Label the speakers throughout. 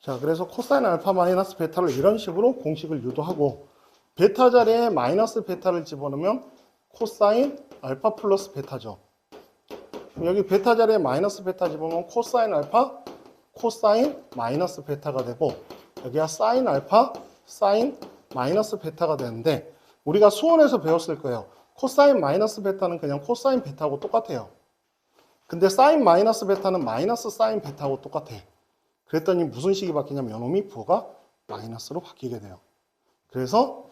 Speaker 1: 자, 그래서 코사인 알파 마이너스 베타를 이런 식으로 공식을 유도하고 베타 자리에 마이너스 베타를 집어넣으면 코사인 알파 플러스 베타죠. 여기 베타 자리에 마이너스 베타 집어넣으면 코사인 알파, 코사인 마이너스 베타가 되고 여기가 사인 알파, 사인 마이너스 베타가 되는데 우리가 수원에서 배웠을 거예요. 코사인 마이너스 베타는 그냥 코사인 베타하고 똑같아요. 근데 사인 마이너스 베타는 마이너스 사인 베타하고 똑같아. 그랬더니 무슨 식이 바뀌냐면 요놈이 부호가 마이너스로 바뀌게 돼요. 그래서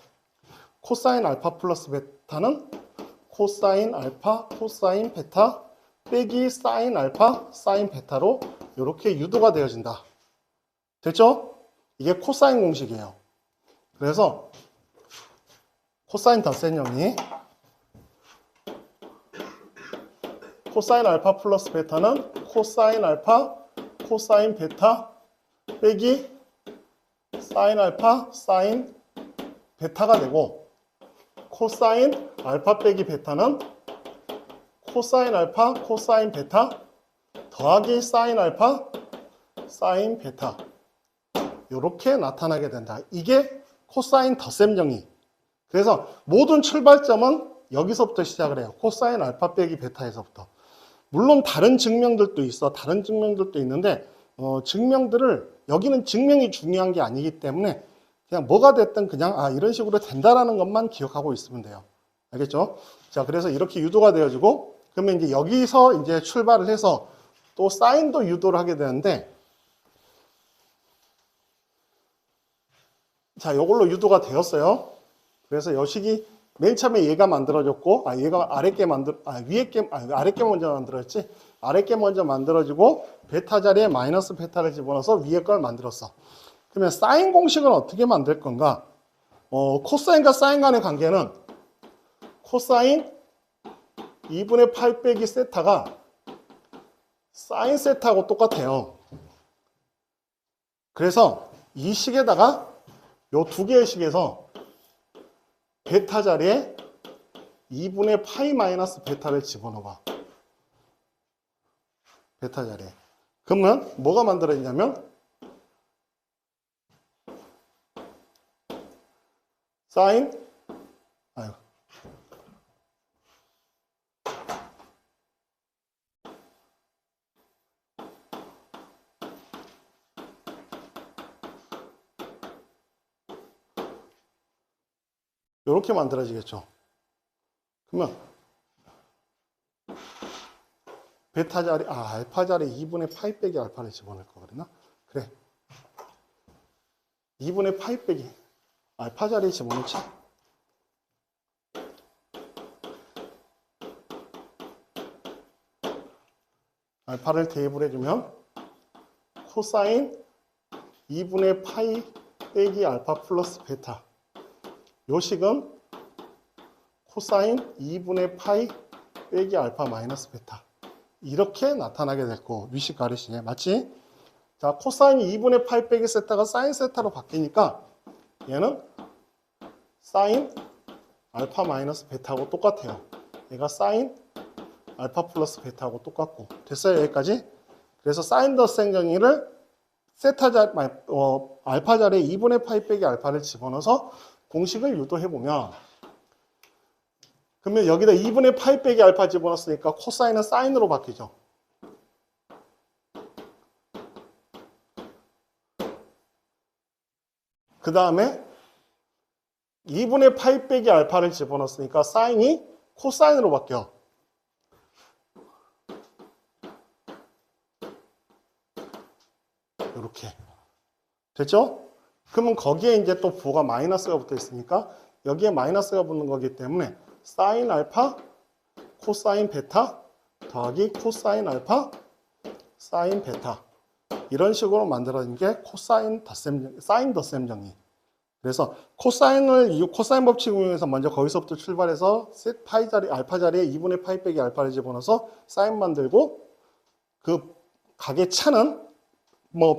Speaker 1: 코사인 알파 플러스 베타는 코사인 알파, 코사인 베타 빼기 사인 알파, 사인 베타로 이렇게 유도가 되어진다. 됐죠? 이게 코사인 공식이에요. 그래서 코사인 덧셈형이 코사인 알파 플러스 베타는 코사인 알파, 코사인 베타 빼기 사인 알파, 사인 베타가 되고 코사인 알파 빼기 베타는 코사인 알파, 코사인 베타 더하기 사인 알파, 사인 베타 이렇게 나타나게 된다. 이게 코사인 덧셈정의. 그래서 모든 출발점은 여기서부터 시작을 해요. 코사인 알파 빼기 베타에서부터. 물론 다른 증명들도 있어. 다른 증명들도 있는데 증명들을 여기는 증명이 중요한 게 아니기 때문에 그냥 뭐가 됐든 그냥 이런 식으로 된다라는 것만 기억하고 있으면 돼요. 알겠죠? 자, 그래서 이렇게 유도가 되어지고 그러면 이제 여기서 이제 출발을 해서 또 사인도 유도를 하게 되는데 자, 이걸로 유도가 되었어요. 그래서 여식이 맨 처음에 얘가 만들어졌고, 얘가 아랫게 아랫게 먼저 만들었지. 아랫게 먼저 만들어지고, 베타 자리에 마이너스 베타를 집어넣어서 위에 걸 만들었어. 그러면 사인 공식은 어떻게 만들 건가? 코사인과 사인 간의 관계는 코사인 2분의 8 빼기 세타가 사인 세타하고 똑같아요. 그래서 이 식에다가 요 두 개의 식에서 베타 자리에 2분의 파이 마이너스 베타를 집어넣어봐. 베타 자리에. 그러면 뭐가 만들어지냐면 사인 이렇게 만들어지겠죠. 그러면 베타 자리, 알파 자리 2분의 파이 빼기 알파를 집어넣을 거 그랬나? 그래. 2분의 파이 빼기 알파 자리에 집어넣자. 알파를 대입을 해주면 코사인 2분의 파이 빼기 알파 플러스 베타. 요 식은 코사인 2분의 파이 빼기 알파 마이너스 베타. 이렇게 나타나게 됐고, 위식 가르시네. 맞지? 자, 코사인 2분의 파이 빼기 세타가 사인 세타로 바뀌니까 얘는 사인 알파 마이너스 베타하고 똑같아요. 얘가 사인 알파 플러스 베타하고 똑같고. 됐어요? 여기까지? 그래서 사인 덧셈 정의를 세타 자리, 알파 자리에 2분의 파이 빼기 알파를 집어넣어서 공식을 유도해보면 그러면 여기다 2분의 파이 빼기 알파 집어넣었으니까 코사인은 사인으로 바뀌죠. 그 다음에 2분의 파이 빼기 알파를 집어넣었으니까 사인이 코사인으로 바뀌어. 이렇게. 됐죠? 그러면 거기에 이제 또 부호가 마이너스가 붙어 있으니까 여기에 마이너스가 붙는 거기 때문에 사인 알파, 코사인 베타 더하기 코사인 알파, 사인 베타 이런 식으로 만들어진 게 코사인 덧셈, 사인 덧셈 정의. 그래서 코사인 법칙을 이용해서 먼저 거기서부터 출발해서 파이 자리, 알파 자리에 2분의 파이 빼기 알파를 집어넣어서 사인 만들고 그 각의 차는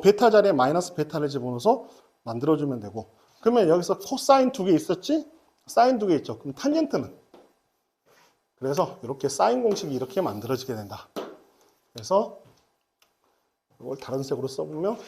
Speaker 1: 베타 자리에 마이너스 베타를 집어넣어서 만들어주면 되고 그러면 여기서 코사인 두 개 있었지? 사인 두 개 있죠. 그럼 탄젠트는? 그래서 이렇게 사인 공식이 이렇게 만들어지게 된다. 그래서 이걸 다른 색으로 써보면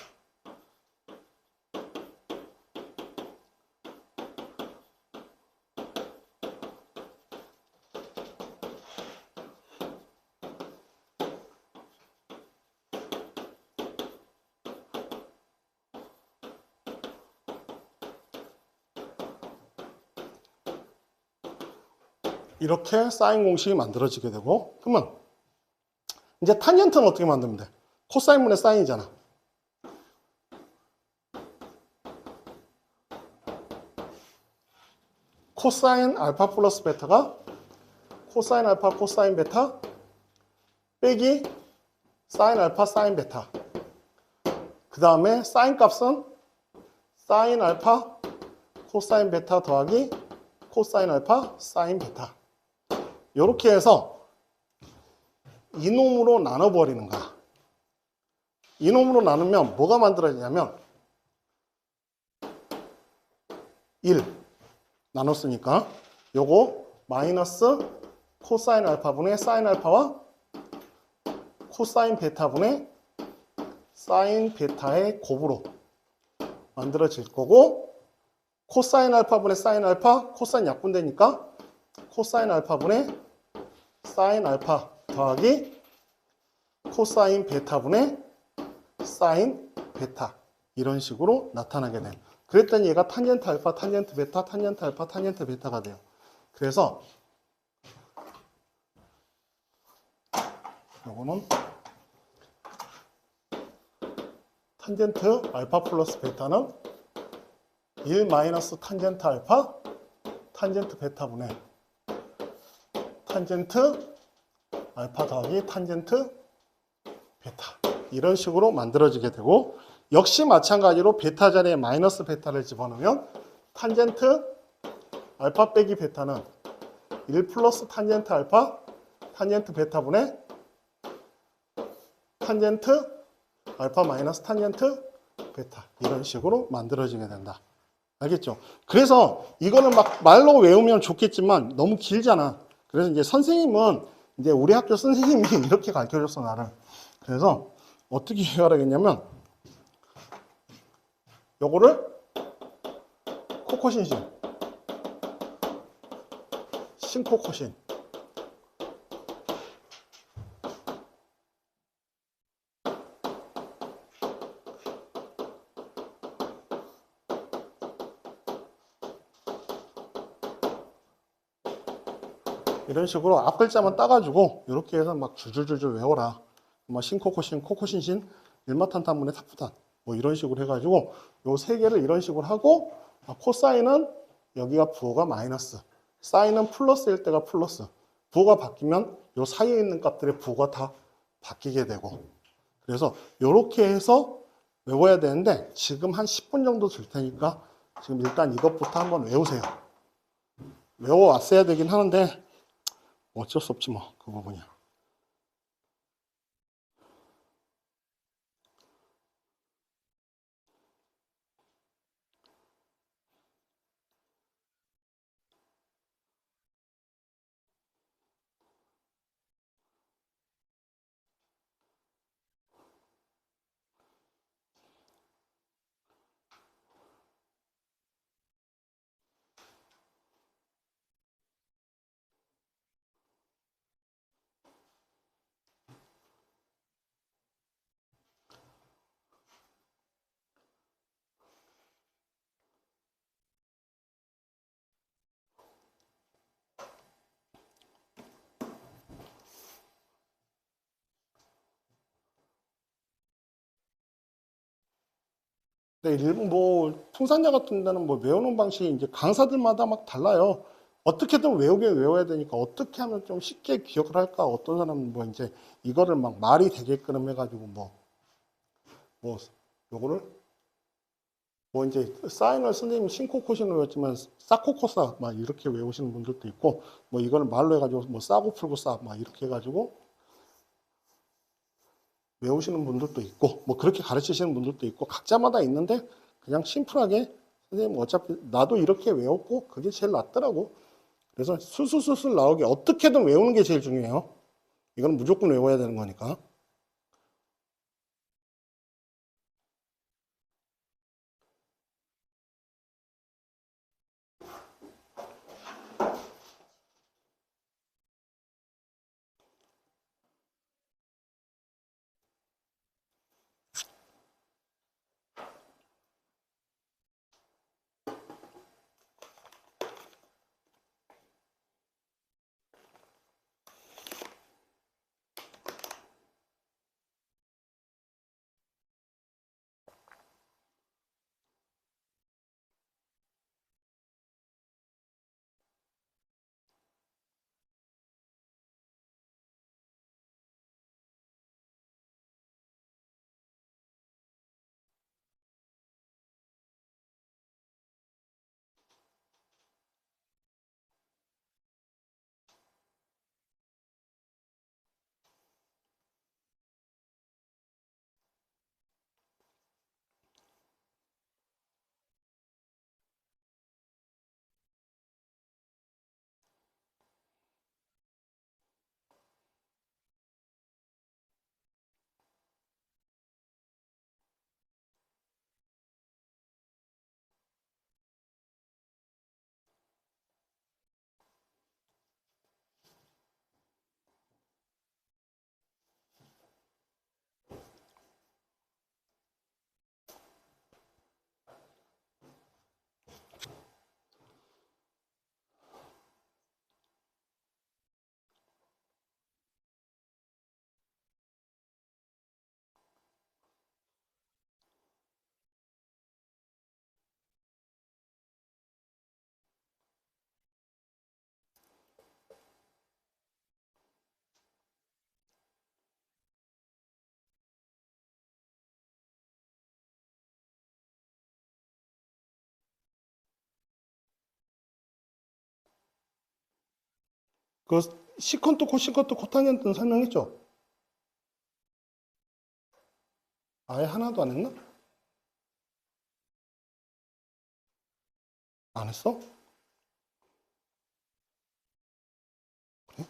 Speaker 1: 이렇게 사인 공식이 만들어지게 되고, 그러면 이제 탄젠트는 어떻게 만들면 돼? 코사인분의 사인이잖아. 코사인 알파 플러스 베타가 코사인 알파 코사인 베타 빼기 사인 알파 사인 베타. 그 다음에 사인 값은 사인 알파 코사인 베타 더하기 코사인 알파 사인 베타. 이렇게 해서 이놈으로 나눠버리는 거야. 이놈으로 나누면 뭐가 만들어지냐면 1 나눴으니까 요거 마이너스 코사인 알파분의 사인 알파와 코사인 베타분의 사인 베타의 곱으로 만들어질 거고, 코사인 알파분의 사인 알파, 코사인 약분되니까 코사인 알파분의 사인 알파 더하기 코사인 베타분의 사인 베타, 이런 식으로 나타나게 돼. 그랬더니 얘가 탄젠트 알파, 탄젠트 베타, 탄젠트 알파, 탄젠트 베타가 돼요. 그래서 요거는 탄젠트 알파 플러스 베타는 1 마이너스 탄젠트 알파, 탄젠트 베타분의 탄젠트 알파 더하기 탄젠트 베타, 이런 식으로 만들어지게 되고, 역시 마찬가지로 베타 자리에 마이너스 베타를 집어넣으면 탄젠트 알파 빼기 베타는 1 플러스 탄젠트 알파, 탄젠트 베타분의 탄젠트 알파 마이너스 탄젠트 베타, 이런 식으로 만들어지게 된다. 알겠죠? 그래서 이거는 막 말로 외우면 좋겠지만 너무 길잖아. 그래서 이제 선생님은, 이제 우리 학교 선생님이 이렇게 가르쳐줬어, 나를. 그래서 어떻게 해야겠냐면 요거를 코코신신, 신코코신, 이런 식으로 앞 글자만 따가지고 이렇게 해서 막 줄줄줄줄 외워라. 뭐 신코코신, 코코신신, 일마탄탄분의 탑부탄, 뭐 이런 식으로 해가지고 요 세 개를 이런 식으로 하고, 코사인은 여기가 부호가 마이너스, 사인은 플러스일 때가 플러스, 부호가 바뀌면 요 사이에 있는 값들의 부호가 다 바뀌게 되고, 그래서 이렇게 해서 외워야 되는데 지금 한 10분 정도 줄 테니까 지금 일단 이것부터 한번 외우세요. 외워왔어야 되긴 하는데 어쩔 수 없지 뭐, 그 부분이야. 네, 일본 뭐 풍산자 같은 데는 뭐 외우는 방식이 이제 강사들마다 막 달라요. 어떻게든 외우긴 외워야 되니까 어떻게 하면 좀 쉽게 기억을 할까? 어떤 사람은 뭐 이제 이거를 막 말이 되게끔 해가지고 뭐 요거를 뭐 이제 사인을 선생님 신코코신을 외웠지만 사코코사 막 이렇게 외우시는 분들도 있고, 뭐 이거를 말로 해가지고 뭐 싸고 풀고 싸 막 이렇게 해가지고 외우시는 분들도 있고, 뭐 그렇게 가르치시는 분들도 있고, 각자마다 있는데 그냥 심플하게 선생님 어차피 나도 이렇게 외웠고 그게 제일 낫더라고. 그래서 술술술술 나오게 어떻게든 외우는 게 제일 중요해요. 이건 무조건 외워야 되는 거니까. 그 시컨트, 코시컨트, 코탄젠트는 설명했죠? 아예 하나도 안 했나? 안 했어? 그래?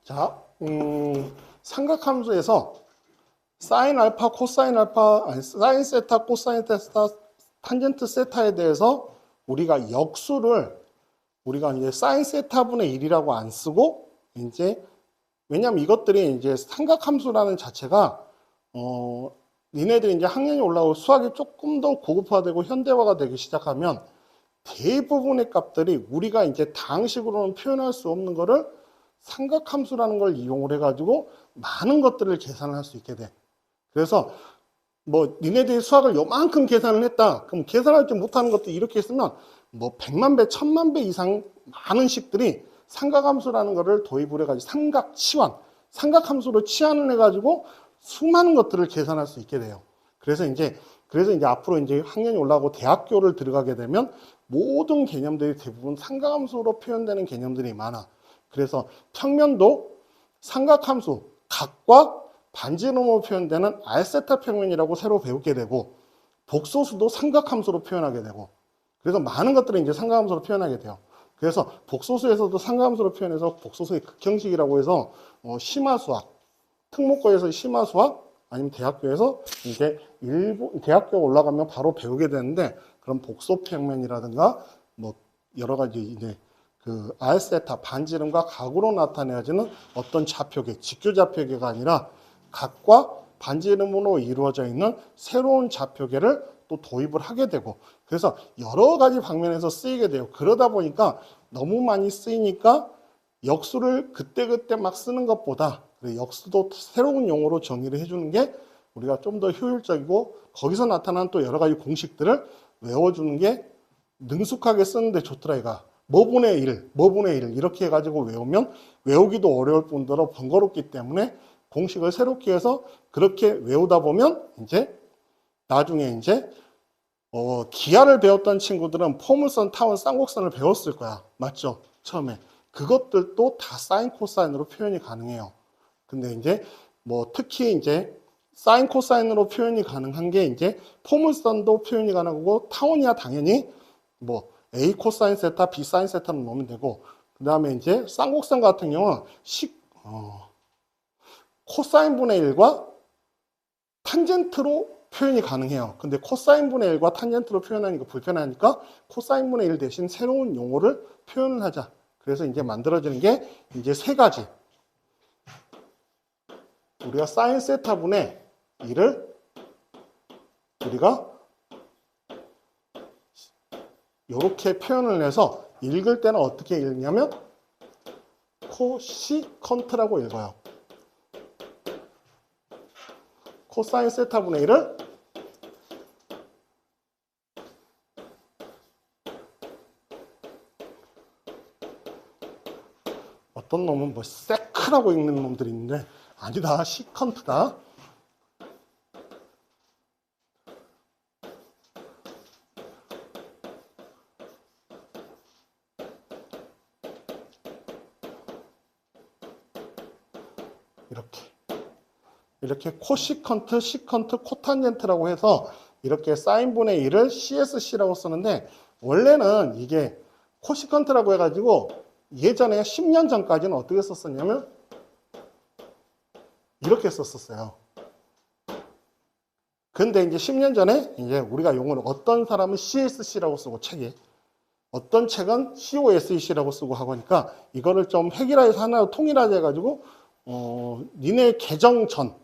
Speaker 1: 자, 삼각함수에서 사인 알파, 코사인 알파, 아니, 사인 세타, 코사인 세타, 탄젠트 세타에 대해서 우리가 역수를 우리가 이제 사인 세타분의 1이라고 안 쓰고 이제 왜냐면 이것들이 이제 삼각함수라는 자체가 니네들이 이제 학년이 올라오고 수학이 조금 더 고급화되고 현대화가 되기 시작하면 대부분의 값들이 우리가 이제 당식으로는 표현할 수 없는 거를 삼각함수라는 걸 이용을 해가지고 많은 것들을 계산할 수 있게 돼. 그래서 뭐 니네들이 수학을 요만큼 계산을 했다. 그럼 계산할 줄 못하는 것도 이렇게 했으면 뭐 100만 배, 1000만 배 이상 많은 식들이 삼각함수라는 거를 도입을 해가지고 삼각치환, 삼각함수로 치환을 해가지고 수많은 것들을 계산할 수 있게 돼요. 그래서 이제 앞으로 이제 학년이 올라가고 대학교를 들어가게 되면 모든 개념들이 대부분 삼각함수로 표현되는 개념들이 많아. 그래서 평면도 삼각함수, 각과 반지름으로 표현되는 알세타 평면이라고 새로 배우게 되고 복소수도 삼각함수로 표현하게 되고 그래서 많은 것들을 이제 삼각함수로 표현하게 돼요. 그래서 복소수에서도 삼각함수로 표현해서 복소수의 극형식이라고 해서 심화수학, 특목고에서 심화수학 아니면 대학교에서 이제 대학교 올라가면 바로 배우게 되는데 그런 복소평면이라든가 뭐 여러 가지 이제 그 알세타 반지름과 각으로 나타내어지는 어떤 좌표계, 직교좌표계가 아니라 각과 반지름으로 이루어져 있는 새로운 좌표계를 또 도입을 하게 되고 그래서 여러 가지 방면에서 쓰이게 돼요. 그러다 보니까 너무 많이 쓰이니까 역수를 그때그때 막 쓰는 것보다 역수도 새로운 용어로 정의를 해주는 게 우리가 좀 더 효율적이고 거기서 나타나는 또 여러 가지 공식들을 외워주는 게 능숙하게 쓰는데 좋더라 이가. 뭐분의 1, 뭐분의 1 이렇게 해가지고 외우면 외우기도 어려울 뿐더러 번거롭기 때문에 공식을 새롭게 해서 그렇게 외우다 보면 이제 나중에 이제 기하를 배웠던 친구들은 포물선, 타원, 쌍곡선을 배웠을 거야. 맞죠? 처음에. 그것들도 다 사인, 코사인으로 표현이 가능해요. 근데 이제 뭐 특히 이제 사인, 코사인으로 표현이 가능한 게 이제 포물선도 표현이 가능하고 타원이야 당연히 뭐 A 코사인 세타, B 사인 세타는 놓으면 되고 그 다음에 이제 쌍곡선 같은 경우는 코사인분의 1과 탄젠트로 표현이 가능해요. 근데 코사인분의 1과 탄젠트로 표현하니까 불편하니까 코사인분의 1 대신 새로운 용어를 표현을 하자. 그래서 이제 만들어지는 게 이제 세 가지. 우리가 사인 세타분의 1을 우리가 이렇게 표현을 해서 읽을 때는 어떻게 읽냐면 코시컨트라고 읽어요. 코사인 세타분의 1을 어떤 놈은 뭐 세크라고 읽는 놈들이 있는데 아니다. 시컨트다. 이렇게 코시컨트, 시컨트, 코탄젠트라고 해서 이렇게 사인분의 1을 CSC라고 쓰는데 원래는 이게 코시컨트라고 해가지고 예전에 10년 전까지는 어떻게 썼었냐면 이렇게 썼었어요. 근데 이제 10년 전에 이제 우리가 용어를 어떤 사람은 CSC라고 쓰고 책에 어떤 책은 COSEC라고 쓰고 하고 하니까 이거를 좀 획일화해서 하나로 통일화해 가지고 니네 개정 전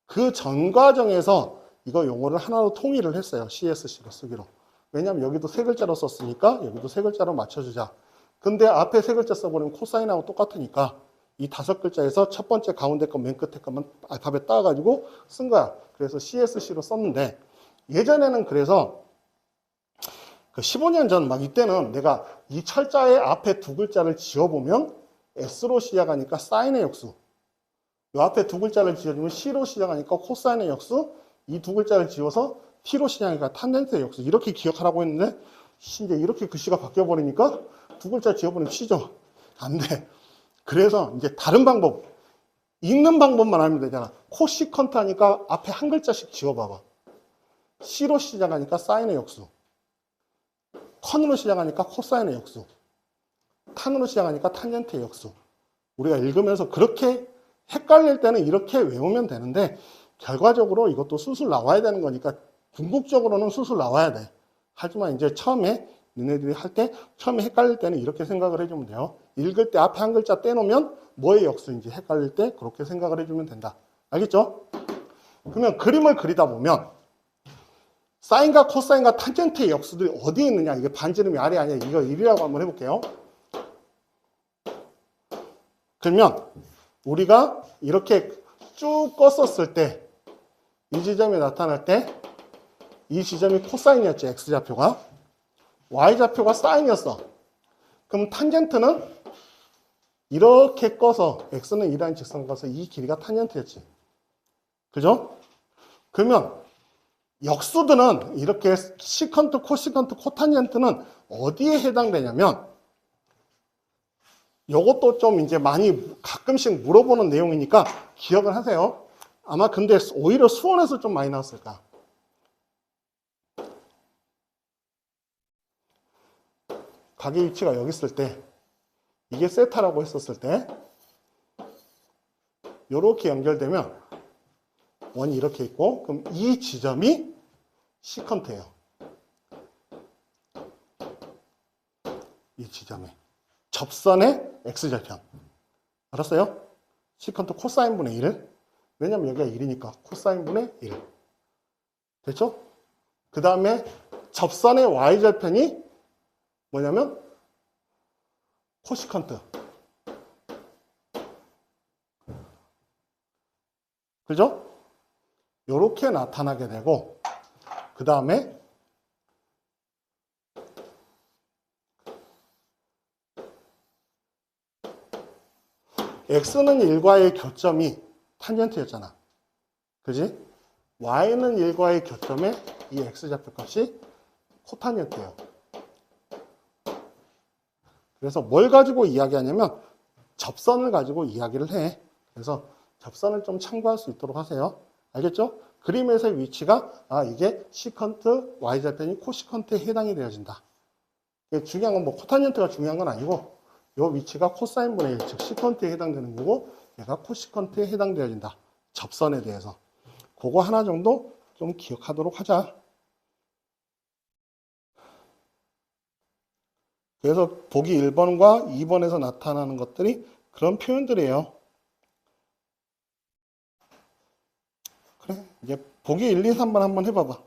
Speaker 1: 그 전 과정에서 이거 용어를 하나로 통일을 했어요. CSC로 쓰기로. 왜냐하면 여기도 세 글자로 썼으니까 여기도 세 글자로 맞춰주자. 근데 앞에 세 글자 써버리면 코사인하고 똑같으니까 이 다섯 글자에서 첫 번째 가운데 거 맨 끝에 거만 알파벳 따가지고 쓴 거야. 그래서 CSC로 썼는데 예전에는 그래서 그 15년 전 막 이때는 내가 이 철자의 앞에 두 글자를 지어보면 S로 시작하니까 사인의 역수. 이 앞에 두 글자를 지어주면 C로 시작하니까 코사인의 역수. 이 두 글자를 지어서 T로 시작하니까 탄젠트의 역수. 이렇게 기억하라고 했는데 이제 이렇게 글씨가 바뀌어버리니까 두 글자 지어버리면 C죠. 안 돼. 그래서 이제 다른 방법. 읽는 방법만 하면 되잖아. 코시컨트 하니까 앞에 한 글자씩 지어봐봐. C로 시작하니까 사인의 역수. 컨으로 시작하니까 코사인의 역수. 탄으로 시작하니까 탄젠트의 역수. 우리가 읽으면서 그렇게 헷갈릴 때는 이렇게 외우면 되는데 결과적으로 이것도 수술 나와야 되는 거니까 궁극적으로는 수술 나와야 돼. 하지만 이제 처음에 너네들이 할 때 처음에 헷갈릴 때는 이렇게 생각을 해주면 돼요. 읽을 때 앞에 한 글자 떼놓으면 뭐의 역수인지 헷갈릴 때 그렇게 생각을 해주면 된다. 알겠죠? 그러면 그림을 그리다 보면 사인과 코사인과 탄젠트의 역수들이 어디에 있느냐. 이게 반지름이 아래 아니야. 이거 1이라고 한번 해볼게요. 그러면 우리가 이렇게 쭉 껐었을 때 이 지점이 나타날 때 이 지점이 코사인이었지. X좌표가. Y좌표가 사인이었어. 그럼 탄젠트는 이렇게 꺼서 X는 2라는 직선 가서 이 길이가 탄젠트였지. 그죠? 그러면 역수들은 이렇게 시컨트, 코시컨트, 코탄젠트는 어디에 해당되냐면 요것도 좀 이제 많이 가끔씩 물어보는 내용이니까 기억을 하세요. 아마 근데 오히려 수원에서 좀 많이 나왔을 거야. 가게 위치가 여기 있을 때 이게 세타라고 했었을 때 이렇게 연결되면 원이 이렇게 있고 그럼 이 지점이 시컨트예요. 이 지점이 접선의 X절편. 알았어요? 시컨트 코사인 분의 1. 왜냐면 여기가 1이니까 코사인 분의 1. 됐죠? 그 다음에 접선의 Y절편이 뭐냐면 코시컨트. 그죠? 요렇게 나타나게 되고 그 다음에 X는 1과의 교점이 탄젠트였잖아. 그지? Y는 1과의 교점에 이 X좌표 값이 코탄젠트예요. 그래서 뭘 가지고 이야기하냐면 접선을 가지고 이야기를 해. 그래서 접선을 좀 참고할 수 있도록 하세요. 알겠죠? 그림에서의 위치가 이게 시컨트 Y좌편이 코시컨트에 해당이 되어진다. 중요한 건 뭐 코탄젠트가 중요한 건 아니고 이 위치가 코사인 분의 1, 즉 시컨트에 해당되는 거고 얘가 코시컨트에 해당되어진다. 접선에 대해서. 그거 하나 정도 좀 기억하도록 하자. 그래서 보기 1번과 2번에서 나타나는 것들이 그런 표현들이에요. 그래, 이제 보기 1, 2, 3번 한번 해봐봐.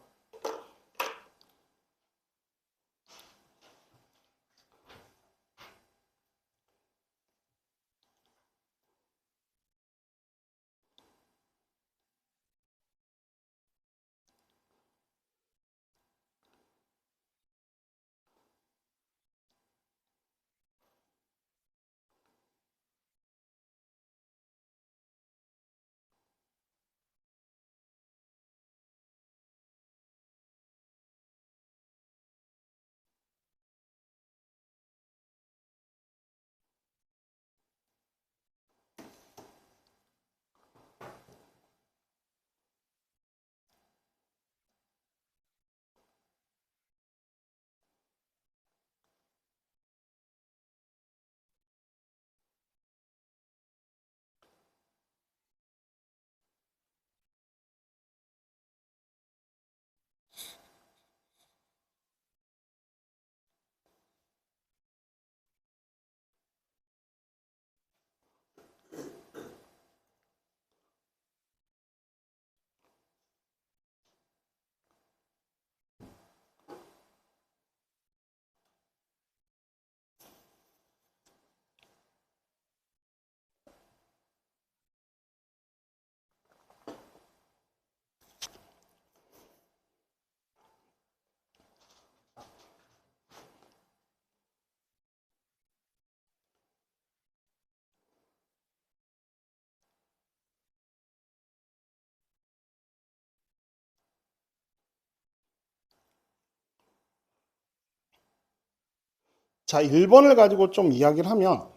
Speaker 1: 자, 1번을 가지고 좀 이야기를 하면,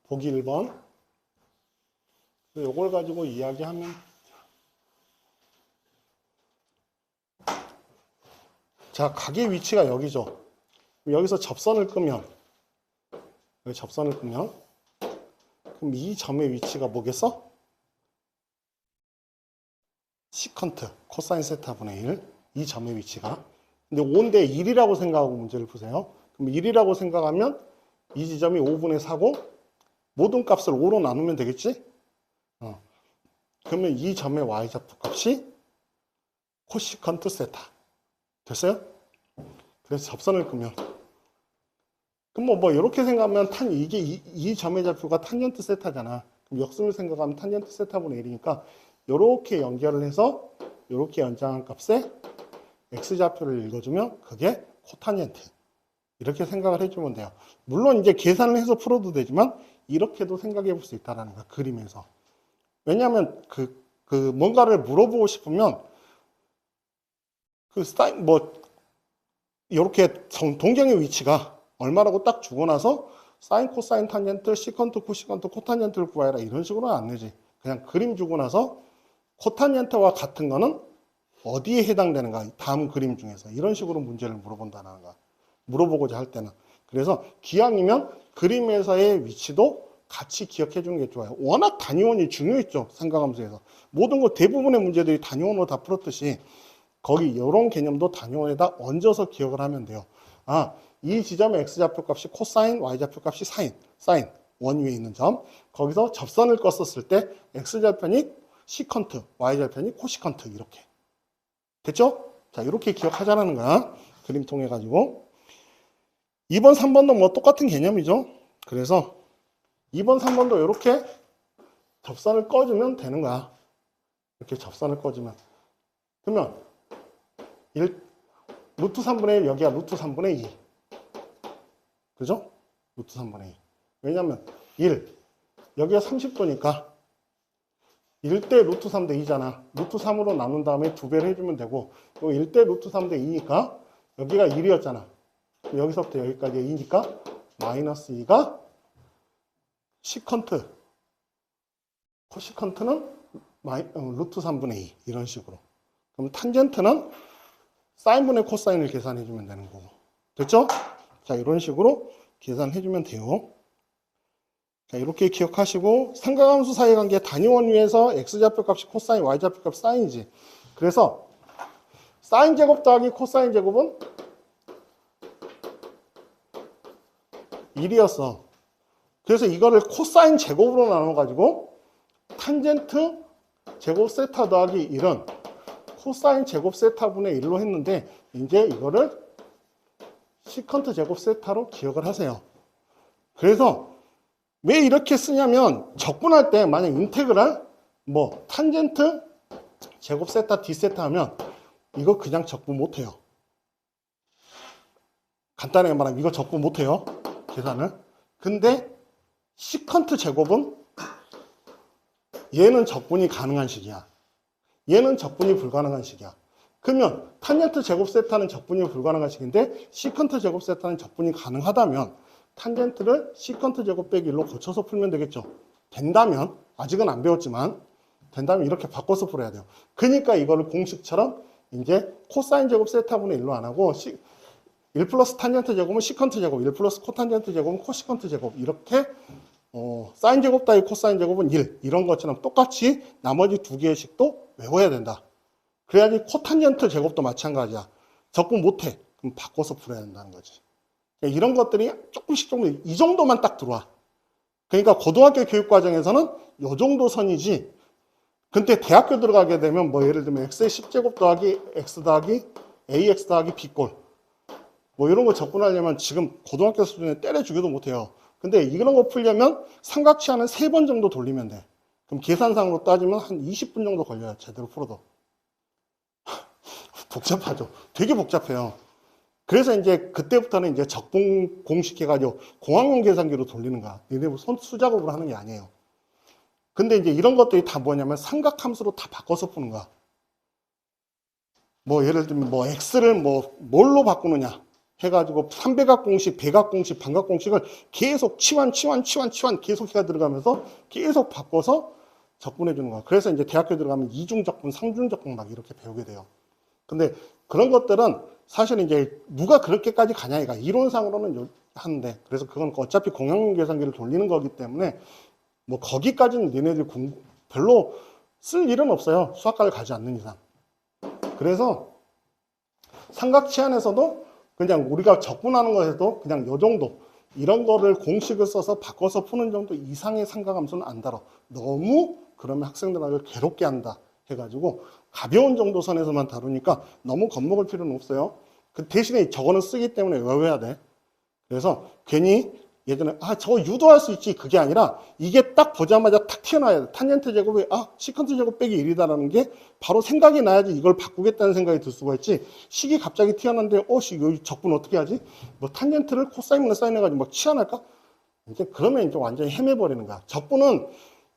Speaker 1: 보기 1번. 요걸 가지고 이야기하면, 자, 각의 위치가 여기죠. 여기서 접선을 끄면, 여기 접선을 끄면, 그럼 이 점의 위치가 뭐겠어? 시컨트, 코사인 세타분의 1. 이 점의 위치가. 근데 5인데 1이라고 생각하고 문제를 푸세요. 그럼 1이라고 생각하면 이 지점이 5분의 4고 모든 값을 5로 나누면 되겠지? 그러면 이 점의 y좌표 값이 코시컨트 세타. 됐어요? 그래서 접선을 끄면. 그럼 뭐 이렇게 생각하면 이게 이 점의 좌표가 탄젠트 세타잖아. 그럼 역순을 생각하면 탄젠트 세타분의 1이니까 이렇게 연결을 해서 이렇게 연장한 값에 x좌표를 읽어주면 그게 코탄젠트. 이렇게 생각을 해주면 돼요. 물론 이제 계산을 해서 풀어도 되지만 이렇게도 생각해 볼 수 있다는 거야. 그림에서. 왜냐하면 뭔가를 물어보고 싶으면 이렇게 동경의 위치가 얼마라고 딱 주고 나서 사인, 코사인, 탄젠트, 시컨트, 코시컨트, 코탄젠트를 구하라 이런 식으로는 안 되지. 그냥 그림 주고 나서 코탄젠트와 같은 거는 어디에 해당되는가? 다음 그림 중에서 이런 식으로 문제를 물어본다는 거야. 물어보고자 할 때는. 그래서 기왕이면 그림에서의 위치도 같이 기억해 주는 게 좋아요. 워낙 단위원이 중요했죠. 삼각함수에서. 모든 거 대부분의 문제들이 단위원으로 다 풀었듯이 거기 이런 개념도 단위원에다 얹어서 기억을 하면 돼요. 아, 이 지점의 x좌표 값이 코사인, y좌표 값이 사인, 원 위에 있는 점. 거기서 접선을 껐었을 때 x좌편이 시컨트, y좌편이 코시컨트 이렇게. 됐죠? 자, 이렇게 기억하자라는 거야. 그림 통해 가지고. 2번, 3번도 뭐 똑같은 개념이죠. 그래서 2번, 3번도 이렇게 접선을 꺼주면 되는 거야. 이렇게 접선을 꺼주면. 그러면 루트 3분의 1, 여기가 루트 3분의 2. 그죠? 루트 3분의 2. 왜냐면 1, 여기가 30도니까 1대 루트 3대 2잖아. 루트 3으로 나눈 다음에 2배를 해주면 되고 1대 루트 3대 2니까 여기가 1이었잖아. 여기서부터 여기까지 2니까 마이너스 2가 시컨트. 코시컨트는 루트 3분의 2 이런 식으로. 그럼 탄젠트는 사인분의 코사인을 계산해주면 되는 거고. 됐죠? 자, 이런 식으로 계산해주면 돼요. 자, 이렇게 기억하시고 삼각함수 사이 관계 단위원 위에서 x좌표 값이 코사인, y좌표 값이 사인이지. 그래서 사인 제곱 더하기 코사인 제곱은 1이었어. 그래서 이거를 코사인 제곱으로 나눠가지고 탄젠트 제곱 세타 더하기 1은 코사인 제곱 세타분의 1로 했는데 이제 이거를 시컨트 제곱 세타로 기억을 하세요. 그래서 왜 이렇게 쓰냐면 적분할 때 만약 인테그랄 탄젠트 제곱 세타 d 세타 하면 이거 그냥 적분 못해요. 간단하게 말하면 이거 적분 못해요. 계산을. 근데 시컨트 제곱은 얘는 적분이 가능한 식이야. 얘는 적분이 불가능한 식이야. 그러면 탄젠트 제곱 세타는 적분이 불가능한 식인데 시컨트 제곱 세타는 적분이 가능하다면 탄젠트를 시컨트 제곱 빼기 1로 고쳐서 풀면 되겠죠. 된다면, 아직은 안 배웠지만 된다면 이렇게 바꿔서 풀어야 돼요. 그러니까 이거를 공식처럼 이제 코사인 제곱 세타분의 1로 안 하고 1 플러스 탄젠트 제곱은 시컨트 제곱, 1 플러스 코탄젠트 제곱은 코시컨트 제곱 이렇게 사인 제곱 따위 코사인 제곱은 1 이런 것처럼 똑같이 나머지 두 개의 식도 외워야 된다. 그래야지 코탄젠트 제곱도 마찬가지야. 적분 못해. 그럼 바꿔서 풀어야 된다는 거지. 이런 것들이 조금씩 이 정도만 딱 들어와. 그러니까 고등학교 교육 과정에서는 이 정도 선이지. 근데 대학교 들어가게 되면 예를 들면 x의 10제곱 더하기 x 더하기 ax 더하기 b꼴 이런 거 접근하려면 지금 고등학교 수준에 때려 주기도 못해요. 근데 이런 거 풀려면 삼각치 하는 3번 정도 돌리면 돼. 그럼 계산상으로 따지면 한 20분 정도 걸려요. 제대로 풀어도. 복잡하죠. 되게 복잡해요. 그래서 이제 그때부터는 이제 적분 공식 해가지고 공학용 계산기로 돌리는 거야. 얘네 수작업으로 하는 게 아니에요. 근데 이제 이런 것들이 다 뭐냐면 삼각함수로 다 바꿔서 푸는 거야. 예를 들면 x를 뭘로 바꾸느냐 해가지고 3배각 공식, 배각 공식, 반각 공식을 계속 치환 계속 해가 들어가면서 계속 바꿔서 적분해 주는 거야. 그래서 이제 대학교 들어가면 이중 적분, 삼중 적분 막 이렇게 배우게 돼요. 근데 그런 것들은 사실 이제 누가 그렇게까지 가냐 이가 이론상으로는 하는데, 그래서 그건 어차피 공학용 계산기를 돌리는 거기 때문에 뭐 거기까지는 얘네들이 별로 쓸 일은 없어요. 수학과를 가지 않는 이상. 그래서 삼각치환에서도 그냥 우리가 적분하는 것에도 그냥 요 정도, 이런 거를 공식을 써서 바꿔서 푸는 정도 이상의 삼각함수는 안 다뤄. 너무 그러면 학생들을 괴롭게 한다 해가지고 가벼운 정도 선에서만 다루니까 너무 겁먹을 필요는 없어요. 그 대신에 저거는 쓰기 때문에 외워야 돼. 그래서 괜히 예전에 저거 유도할 수 있지, 그게 아니라 이게 딱 보자마자 탁 튀어나와야 돼. 탄젠트 제곱이 시컨트 제곱 빼기 1이다라는 게 바로 생각이 나야지 이걸 바꾸겠다는 생각이 들 수가 있지. 식이 갑자기 튀어나왔는데 여기 적분 어떻게 하지? 뭐 탄젠트를 코사인이나 사인 해가지고 막 치환할까? 이제 그러면 이제 완전히 헤매버리는 거야. 적분은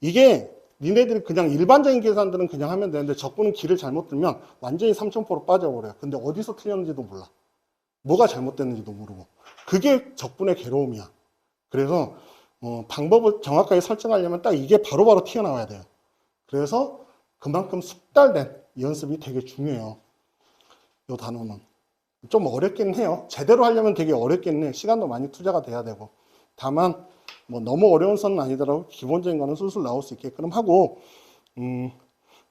Speaker 1: 이게 니네들이 그냥 일반적인 계산들은 그냥 하면 되는데 적분은 길을 잘못 들면 완전히 3000%로 빠져버려요. 근데 어디서 틀렸는지도 몰라. 뭐가 잘못됐는지도 모르고. 그게 적분의 괴로움이야. 그래서 방법을 정확하게 설정하려면 딱 이게 바로바로 튀어나와야 돼요. 그래서 그만큼 숙달된 연습이 되게 중요해요. 이 단어는. 좀 어렵긴 해요. 제대로 하려면 되게 어렵긴 해. 시간도 많이 투자가 돼야 되고. 다만 뭐 너무 어려운 선은 아니더라도 기본적인 거는 술술 나올 수 있게끔 하고,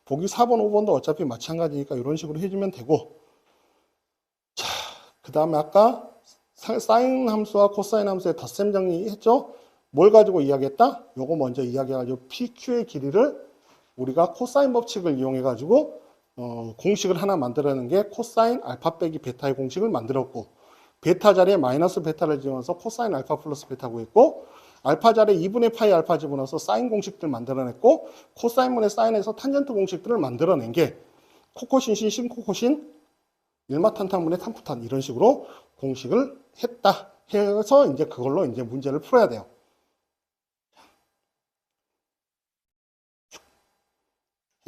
Speaker 1: 보기 4번, 5번도 어차피 마찬가지니까 이런 식으로 해주면 되고. 자, 그 다음에 아까 사인 함수와 코사인 함수의 덧셈 정리했죠? 뭘 가지고 이야기했다? 요거 먼저 이야기해가지고 PQ의 길이를 우리가 코사인 법칙을 이용해가지고 공식을 하나 만들어내는 게 코사인 알파 빼기 베타의 공식을 만들었고, 베타 자리에 마이너스 베타를 집어넣어서 코사인 알파 플러스 베타 구했고, 알파 자리에 2분의 파이 알파 집어넣어서 사인 공식들 만들어냈고, 코사인분의 사인에서 탄젠트 공식들을 만들어낸 게 코코신, 신, 코코신, 일마탄탄분의 탄푸탄 이런 식으로 공식을 했다 해서 이제 그걸로 이제 문제를 풀어야 돼요.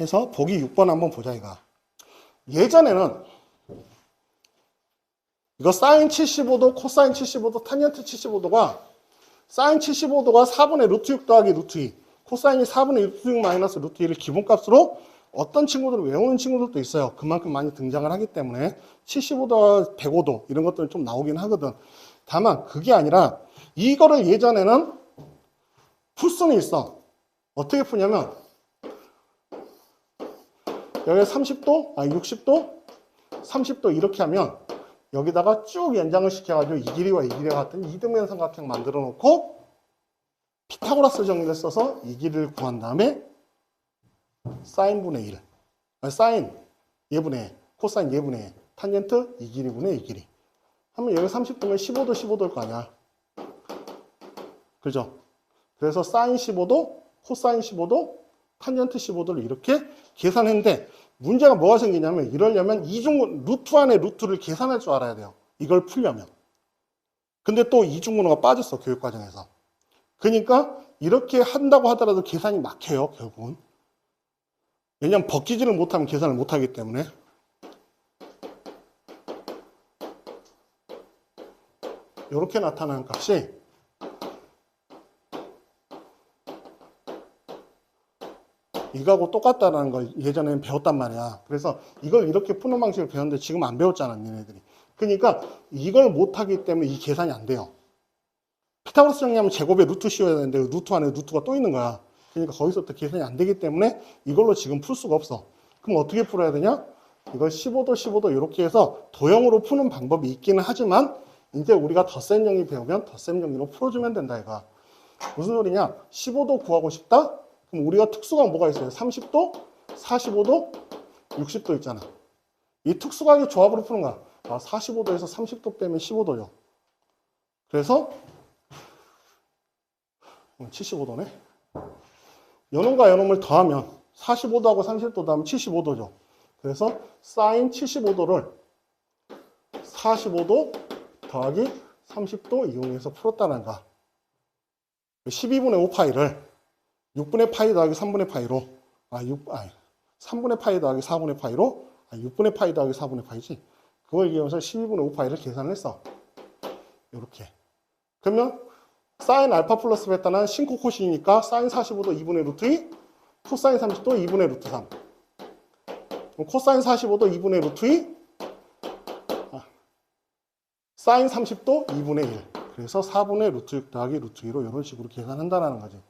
Speaker 1: 해서 보기 6번 한번 보자 이거. 예전에는 이거 사인 75도, 코사인 75도, 탄젠트 75도가 사인 75도가 4분의 루트 6 더하기 루트 2, 코사인이 4분의 루트 6 마이너스 루트 2를 기본값으로 어떤 친구들은 외우는 친구들도 있어요. 그만큼 많이 등장을 하기 때문에 75도와 105도 이런 것들은 좀 나오긴 하거든. 다만 그게 아니라 이거를 예전에는 풀 수는 있어. 어떻게 푸냐면 여기 30도, 60도, 30도 이렇게 하면 여기다가 쭉 연장을 시켜가지고 이 길이와 이 길이가 같은 이등변 삼각형 만들어 놓고 피타고라스 정리를 써서 이 길이를 구한 다음에 사인분의 1, 사인 얘분의 1, 코사인 얘분의 1, 탄젠트 이 길이분의 이 길이 하면 여기 30도면 15도, 15도일 거 아니야. 그죠? 그래서 사인 15도, 코사인 15도, 탄젠트 15도를 이렇게 계산했는데 문제가 뭐가 생기냐면 이러려면 이중분, 루트 안에 루트를 계산할 줄 알아야 돼요. 이걸 풀려면. 근데 또 이중분호가 빠졌어, 교육과정에서. 그러니까 이렇게 한다고 하더라도 계산이 막혀요, 결국은. 왜냐면 벗기지를 못하면 계산을 못하기 때문에. 이렇게 나타나는 값이 이거하고 똑같다는 걸 예전에는 배웠단 말이야. 그래서 이걸 이렇게 푸는 방식을 배웠는데 지금 안 배웠잖아, 니네들이. 그러니까 이걸 못하기 때문에 이 계산이 안 돼요. 피타고라스 정리하면 제곱에 루트 씌워야 되는데 루트 안에 루트가 또 있는 거야. 그러니까 거기서부터 계산이 안 되기 때문에 이걸로 지금 풀 수가 없어. 그럼 어떻게 풀어야 되냐? 이걸 15도, 15도 이렇게 해서 도형으로 푸는 방법이 있기는 하지만 이제 우리가 덧셈 정리 배우면 덧셈 정리로 풀어주면 된다, 이거. 무슨 소리냐? 15도 구하고 싶다? 그럼 우리가 특수가 뭐가 있어요? 30도, 45도, 60도 있잖아. 이 특수각의 조합으로 푸는 거야. 45도에서 30도 빼면 15도죠. 그래서 75도네. 요놈과 요놈을 더하면 45도하고 30도 더하면 75도죠. 그래서 사인 75도를 45도 더하기 30도 이용해서 풀었다는 거. 12분의 5파이를 6분의 파이 더하기 3분의 파이로 3분의 파이 더하기 4분의 파이로 6분의 파이 더하기 4분의 파이지. 그걸 이용해서 12분의 5파이를 계산을 했어. 이렇게. 그러면 사인 알파 플러스 베타는 신코 코시니까 사인 45도 2분의 루트 2, 코사인 30도 2분의 루트 3. 그럼 코사인 45도 2분의 루트 2, 사인 30도 2분의 1. 그래서 4분의 루트 6 더하기 루트 2로 이런 식으로 계산한다는 거지.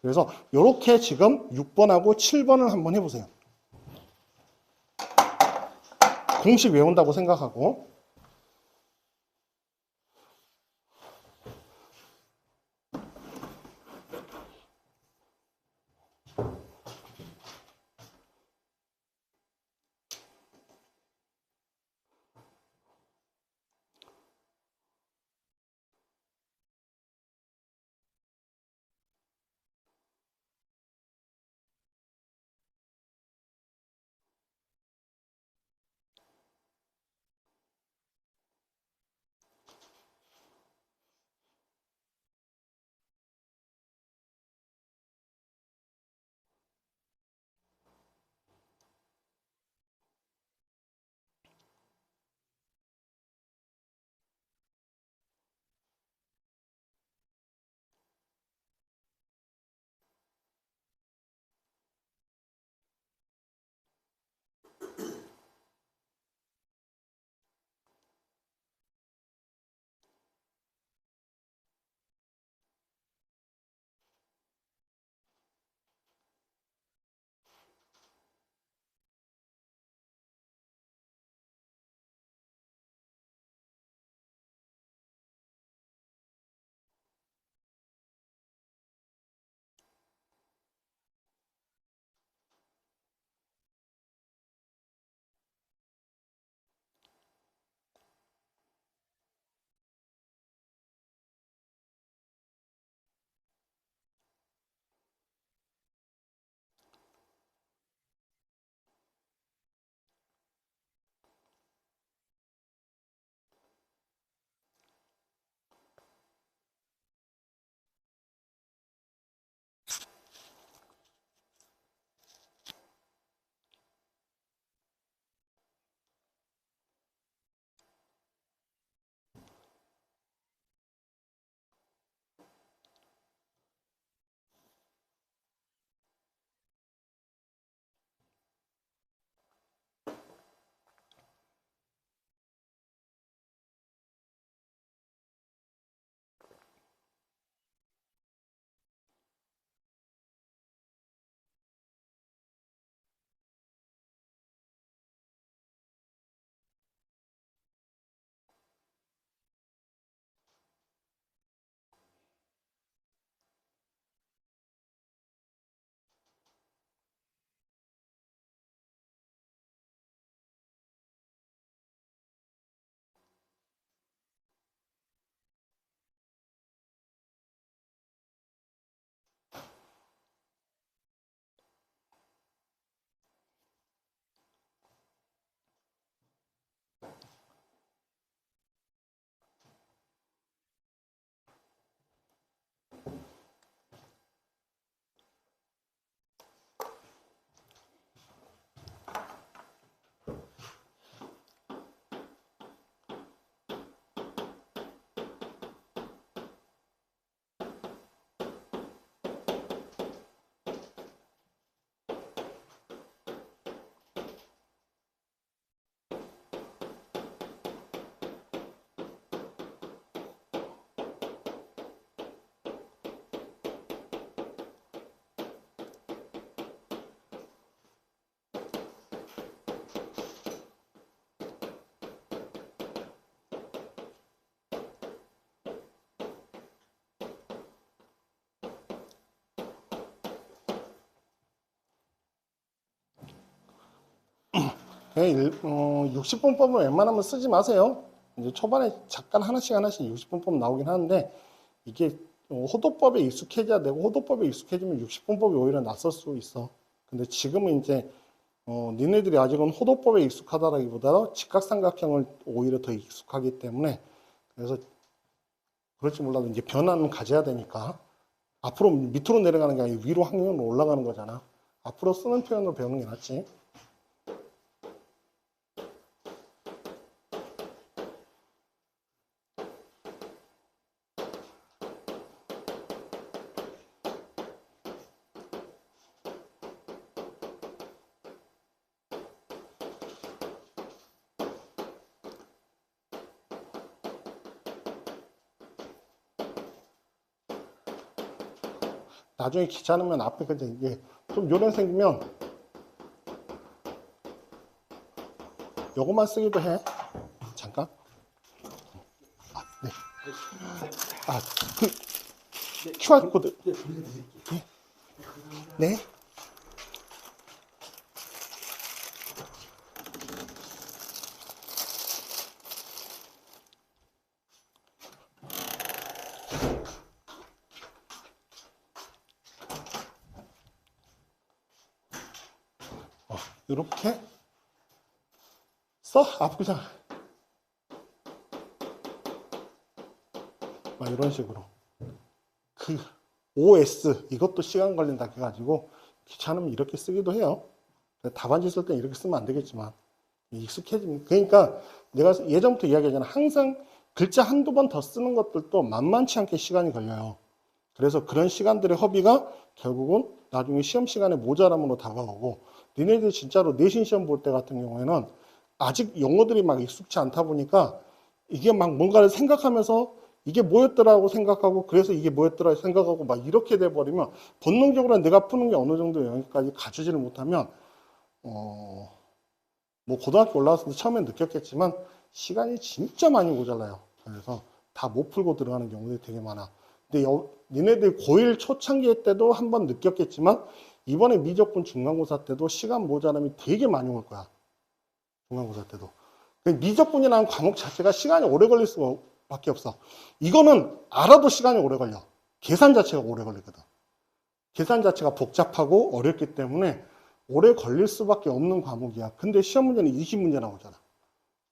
Speaker 1: 그래서 이렇게 지금 6번하고 7번을 한번 해보세요. 공식 외운다고 생각하고. 그냥 60분법은 웬만하면 쓰지 마세요. 이제 초반에 잠깐 하나씩 60분법 나오긴 하는데 이게 호도법에 익숙해져야 되고 호도법에 익숙해지면 60분법이 오히려 낯설 수 있어. 근데 지금은 이제 니네들이 아직은 호도법에 익숙하다라기보다 직각삼각형을 오히려 더 익숙하기 때문에 그래서 그럴지 몰라도 이제 변화는 가져야 되니까 앞으로 밑으로 내려가는 게 아니고 위로 확률로 올라가는 거잖아. 앞으로 쓰는 표현으로 배우는 게 낫지. 나중에 귀찮으면 앞에 그냥 이게 좀 요령 생기면 요것만 쓰기도 해. 잠깐. 아, 네. 아, 그 QR코드. 네. 네. 이렇게 써 앞구장 막 이런 식으로 그 OS 이것도 시간 걸린다 해가지고 귀찮으면 이렇게 쓰기도 해요. 답안지 쓸 땐 이렇게 쓰면 안 되겠지만 익숙해지면 그러니까 내가 예전부터 이야기하잖아. 항상 글자 한두 번 더 쓰는 것들도 만만치 않게 시간이 걸려요. 그래서 그런 시간들의 허비가 결국은 나중에 시험 시간에 모자람으로 다가오고 니네들 진짜로 내신 시험 볼 때 같은 경우에는 아직 용어들이 막 익숙치 않다 보니까 이게 막 뭔가를 생각하면서 이게 뭐였더라고 생각하고 그래서 이게 뭐였더라 생각하고 막 이렇게 돼버리면 본능적으로 내가 푸는 게 어느 정도 여기까지 갖추지를 못하면 뭐 고등학교 올라왔을 때 처음엔 느꼈겠지만 시간이 진짜 많이 모자라요. 그래서 다 못 풀고 들어가는 경우들이 되게 많아. 근데 니네들 고1 초창기 때도 한번 느꼈겠지만 이번에 미적분 중간고사 때도 시간 모자람이 되게 많이 올 거야. 중간고사 때도. 미적분이라는 과목 자체가 시간이 오래 걸릴 수밖에 없어. 이거는 알아도 시간이 오래 걸려. 계산 자체가 오래 걸리거든. 계산 자체가 복잡하고 어렵기 때문에 오래 걸릴 수밖에 없는 과목이야. 근데 시험 문제는 20문제 나오잖아.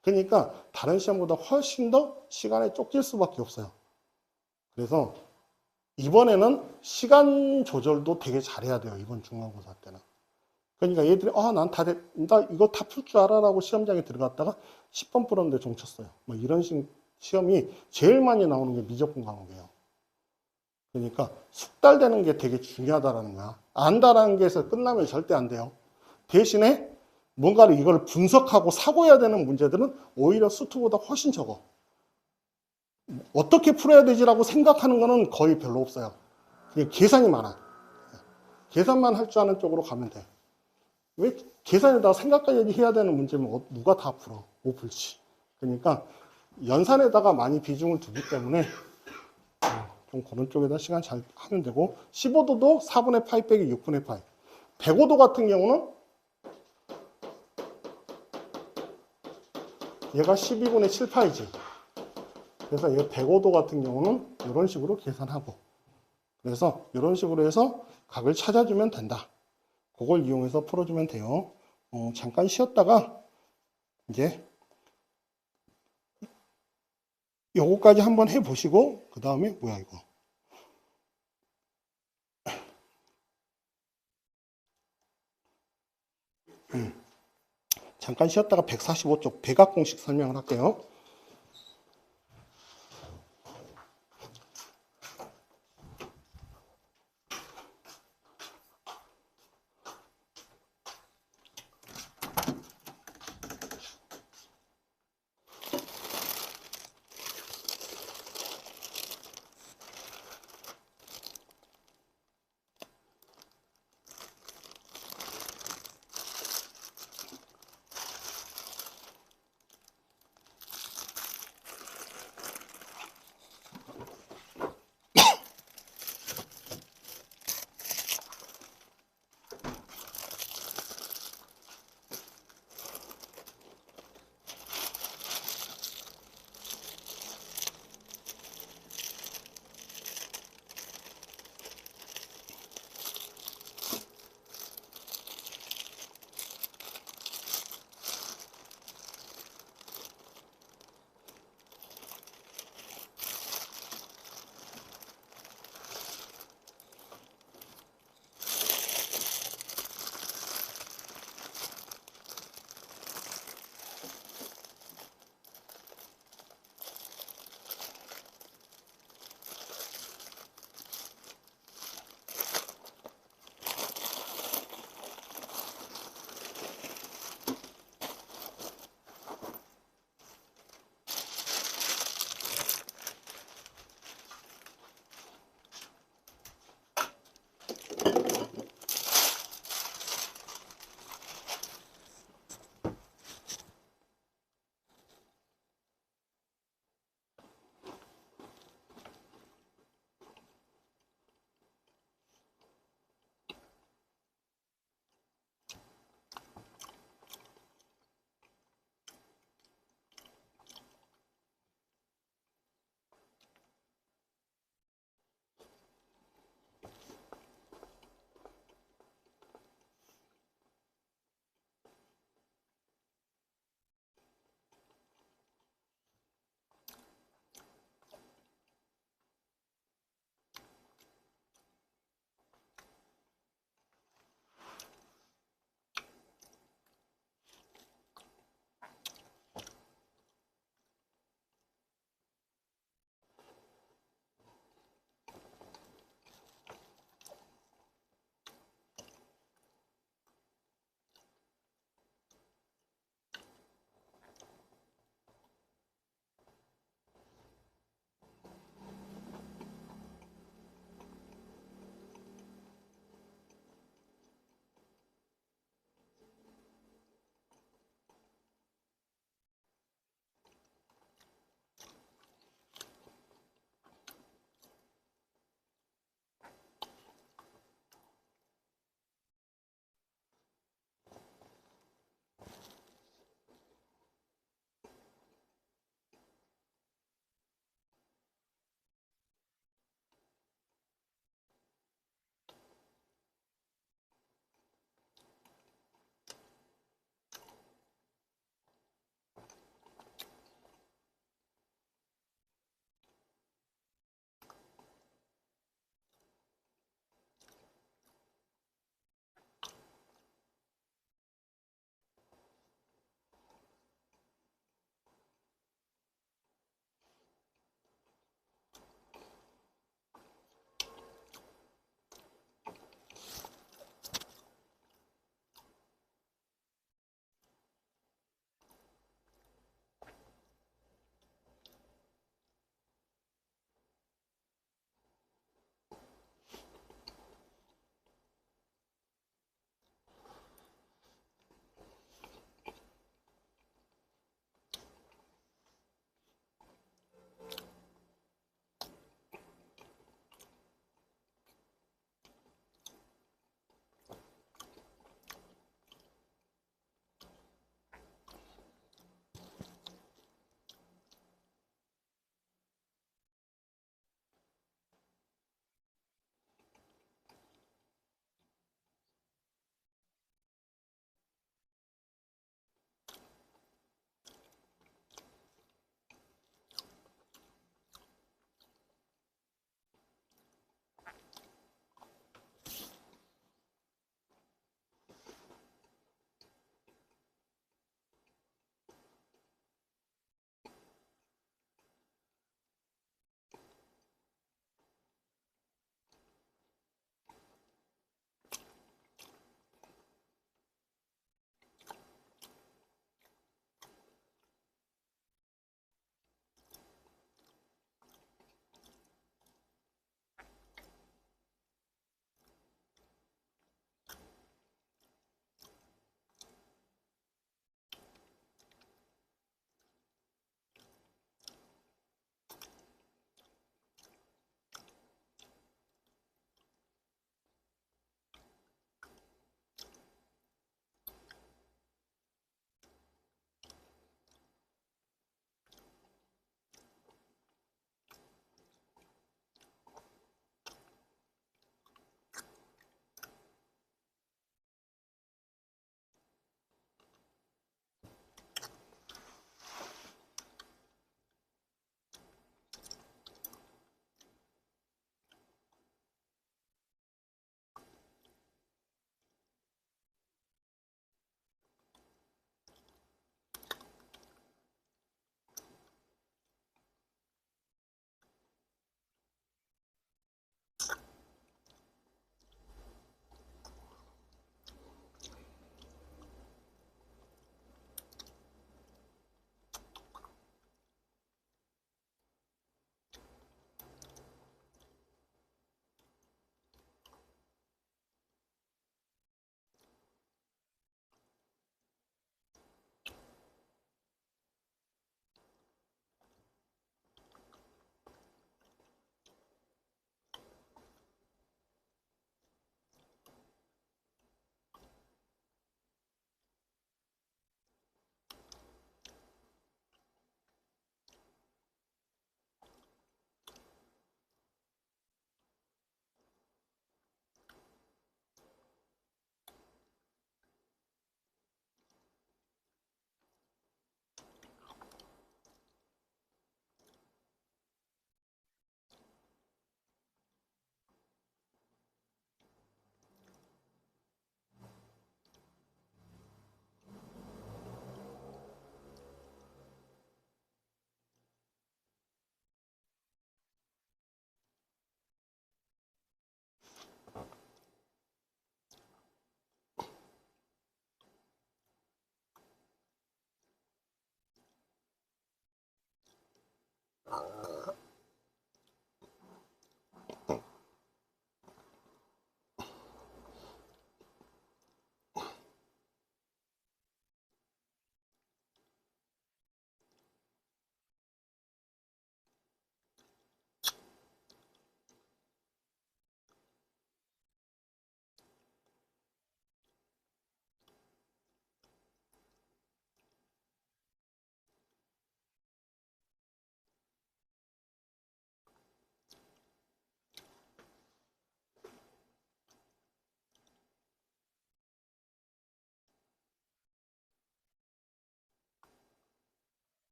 Speaker 1: 그러니까 다른 시험보다 훨씬 더 시간에 쫓길 수밖에 없어요. 그래서 이번에는 시간 조절도 되게 잘해야 돼요. 이번 중간고사 때는. 그러니까 얘들이 나 이거 다 풀 줄 알아라고 시험장에 들어갔다가 10번 풀었는데 종쳤어요. 뭐 이런 시험이 제일 많이 나오는 게 미적분 과목이에요. 그러니까 숙달되는 게 되게 중요하다라는 거야. 안다라는 게에서 끝나면 절대 안 돼요. 대신에 뭔가를 이걸 분석하고 사고해야 되는 문제들은 오히려 수투보다 훨씬 적어. 어떻게 풀어야 되지라고 생각하는 거는 거의 별로 없어요. 그냥 계산이 많아. 계산만 할 줄 아는 쪽으로 가면 돼. 왜 계산에다가 생각까지 해야 되는 문제면 누가 다 풀어? 못 풀지. 그러니까 연산에다가 많이 비중을 두기 때문에 좀 그런 쪽에다 시간 잘 하면 되고 15도도 4분의 파이 빼기 6분의 파이 105도 같은 경우는 얘가 12분의 7파이지. 그래서 얘 105도 같은 경우는 이런 식으로 계산하고 그래서 이런 식으로 해서 각을 찾아주면 된다. 그걸 이용해서 풀어주면 돼요. 잠깐 쉬었다가 이제 요거까지 한번 해보시고 그 다음에 뭐야 이거 잠깐 쉬었다가 145쪽 배각 공식 설명을 할게요.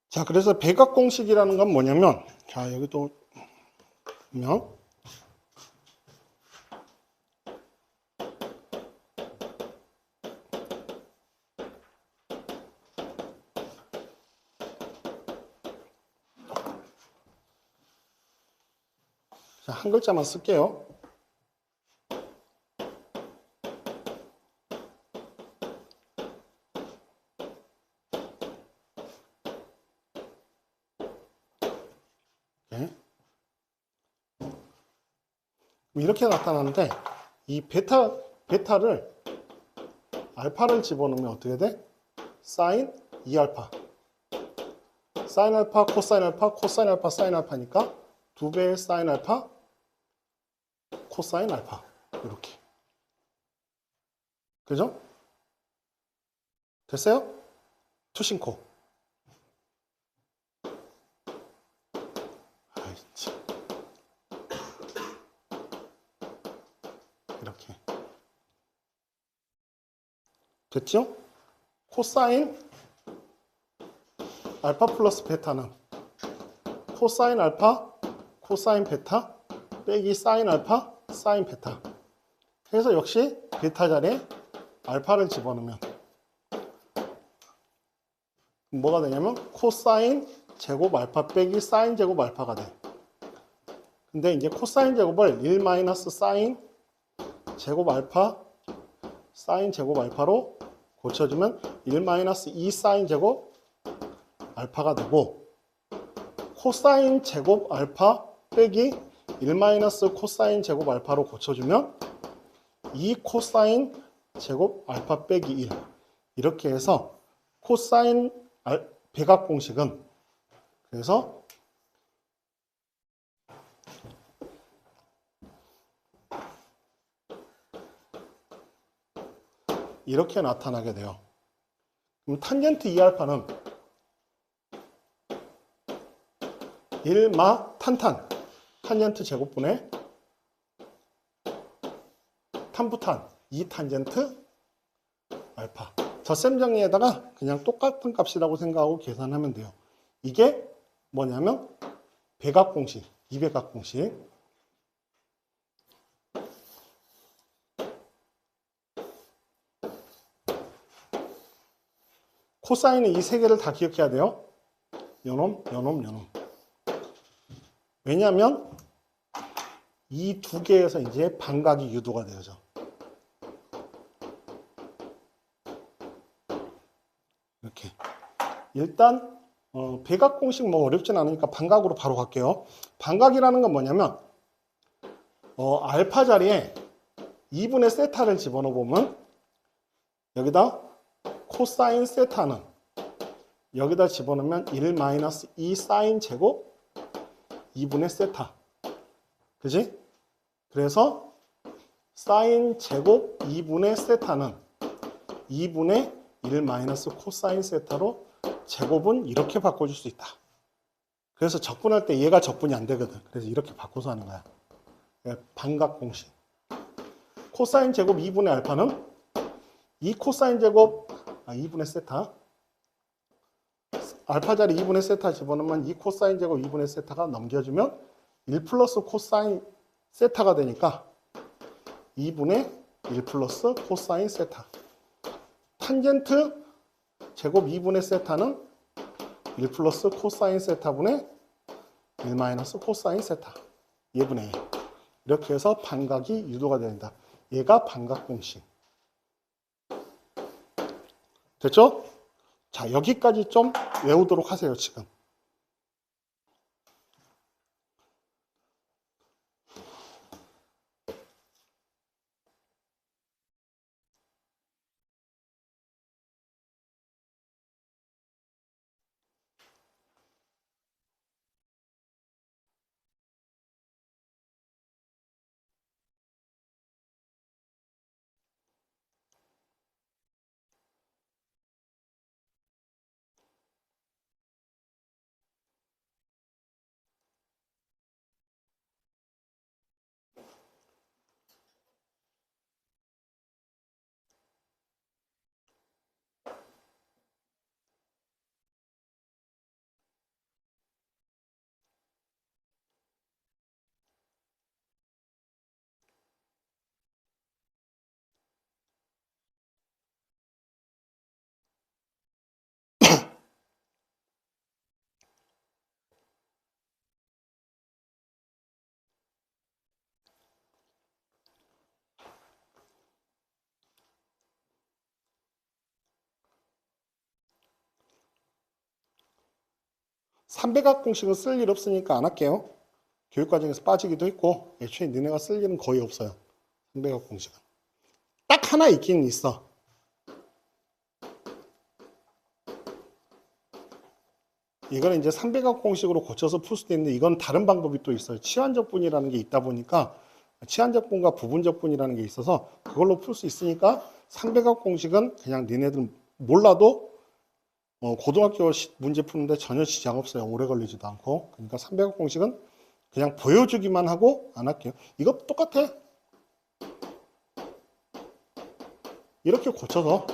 Speaker 1: 자, 그래서 백악 공식이라는 건 뭐냐면, 자, 여기 또 보면, 자, 한 글자만 쓸게요. 네. 이렇게 나타나는데, 이 베타를, 알파를 집어넣으면 어떻게 돼? 사인 2알파. 사인 알파, 코사인 알파, 코사인 알파, 사인 알파니까 2배의 사인 알파, 코사인 알파. 이렇게. 그죠? 됐어요? 투신코. 아이, 참. 이렇게. 됐죠? 코사인 알파 플러스 베타는 코사인 알파, 코사인 베타 빼기 사인 알파, 사인 베타. 그래서 역시 베타 자리에 알파를 집어넣으면 뭐가 되냐면 코사인 제곱 알파 빼기 사인 제곱 알파가 돼. 근데 이제 코사인 제곱을 1 마이너스 사인 제곱 알파 사인 제곱 알파로 고쳐주면 1 마이너스 2 사인 제곱 알파가 되고, 코사인 제곱 알파 빼기 1 마이너스 코사인 제곱 알파로 고쳐주면 2 코사인 제곱 알파 빼기 1. 이렇게 해서 코사인 백악 공식은 그래서 이렇게 나타나게 돼요. 그럼 탄젠트 2알파는 1마 탄탄 탄젠트 제곱분의 탄부탄 2탄젠트 알파. 덧셈 정리에다가 그냥 똑같은 값이라고 생각하고 계산하면 돼요. 이게 뭐냐면 백악 공식, 이백악 공식. 코사인은 이 세 개를 다 기억해야 돼요. 요놈, 요놈, 요놈. 왜냐하면 이 두 개에서 이제 반각이 유도가 되어져. 이렇게. 일단 백악 공식 뭐 어렵진 않으니까 반각으로 바로 갈게요. 반각이라는 건 뭐냐면 알파 자리에 2분의 세타를 집어넣어 보면 여기다 코사인 세타는 여기다 집어넣으면 1 마이너스 2 사인 제곱 2분의 세타. 그지? 그래서 사인 제곱 2분의 세타는 2분의 1 마이너스 코사인 세타로 제곱은 이렇게 바꿔줄 수 있다. 그래서 적분할 때 얘가 적분이 안 되거든. 그래서 이렇게 바꿔서 하는 거야. 반각 공식. 코사인 제곱 2분의 알파는 2 코사인 제곱 2분의 세타. 알파 자리 2분의 세타 집어넣으면 2 코사인 제곱 2분의 세타가 넘겨주면 1 플러스 코사인 세타가 되니까 2분의 1 플러스 코사인 세타. 탄젠트 제곱 2분의 세타는 1 플러스 코사인 세타분의 1 마이너스 코사인 세타. 얘분의 이렇게 해서 반각이 유도가 된다. 얘가 반각 공식. 됐죠? 자, 여기까지 좀 외우도록 하세요, 지금. 삼배각 공식은 쓸 일 없으니까 안 할게요. 교육과정에서 빠지기도 했고 애초에 니네가 쓸 일은 거의 없어요. 삼배각 공식은. 딱 하나 있긴 있어. 이거는 이제 삼배각 공식으로 고쳐서 풀 수도 있는데 이건 다른 방법이 또 있어요. 치환적분이라는 게 있다 보니까 치환적분과 부분적분이라는 게 있어서 그걸로 풀 수 있으니까 삼배각 공식은 그냥 니네들 몰라도 고등학교 문제 푸는데 전혀 지장 없어요. 오래 걸리지도 않고. 그러니까 삼배각 공식은 그냥 보여주기만 하고 안 할게요. 이거 똑같아. 이렇게 고쳐서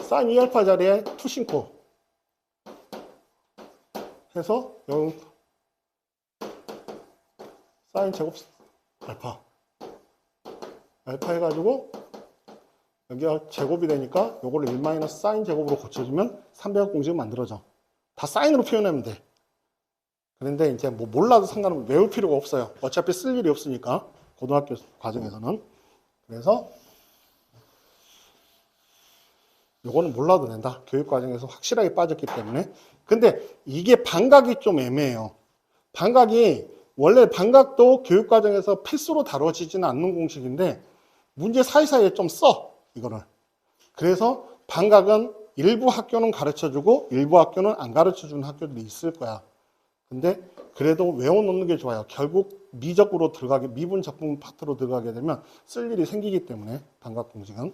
Speaker 1: 사인 2알파 자리에 투신코 해서 여기 사인 제곱 알파 해가지고 여기가 제곱이 되니까 요거를 1 사인 제곱으로 고쳐주면 삼배각 공식이 만들어져. 다 사인으로 표현하면 돼. 그런데 이제 뭐 몰라도 상관없고 외울 필요가 없어요. 어차피 쓸 일이 없으니까 고등학교 과정에서는. 그래서 요거는 몰라도 된다. 교육 과정에서 확실하게 빠졌기 때문에. 근데 이게 반각이 좀 애매해요. 반각이 원래 반각도 교육 과정에서 필수로 다뤄지지는 않는 공식인데 문제 사이사이에 좀 써. 이거를. 그래서 반각은 일부 학교는 가르쳐주고 일부 학교는 안 가르쳐주는 학교들이 있을 거야. 근데 그래도 외워놓는 게 좋아요. 결국 미적으로 들어가게, 미분 적분 파트로 들어가게 되면 쓸 일이 생기기 때문에 반각 공식은.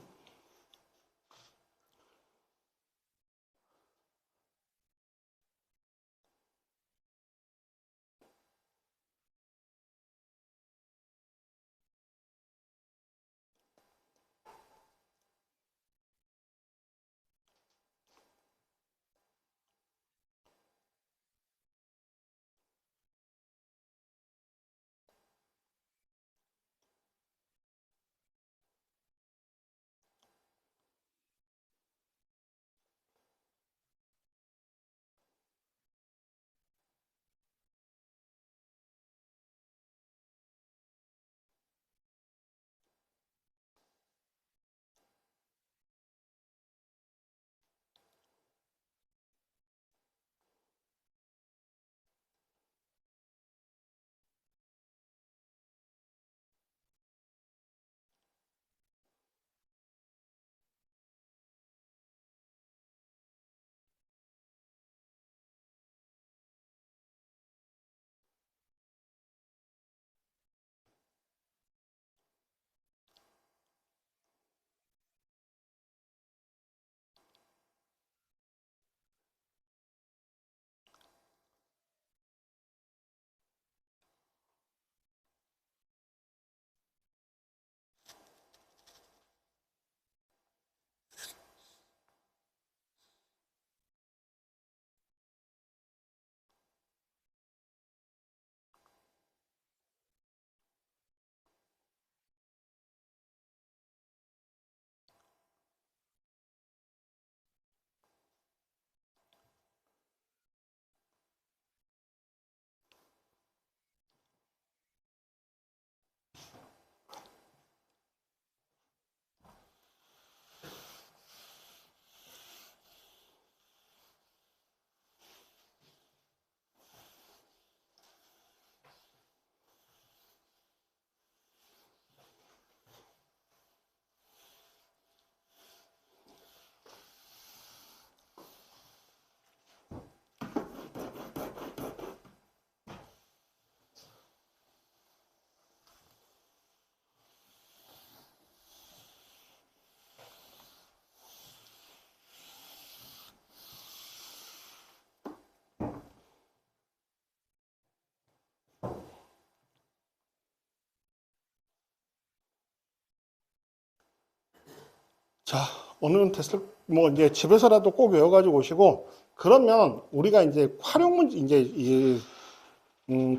Speaker 1: 자, 오늘은 테스트, 뭐, 이제 집에서라도 꼭 외워가지고 오시고, 그러면 우리가 이제 활용 문제, 이제,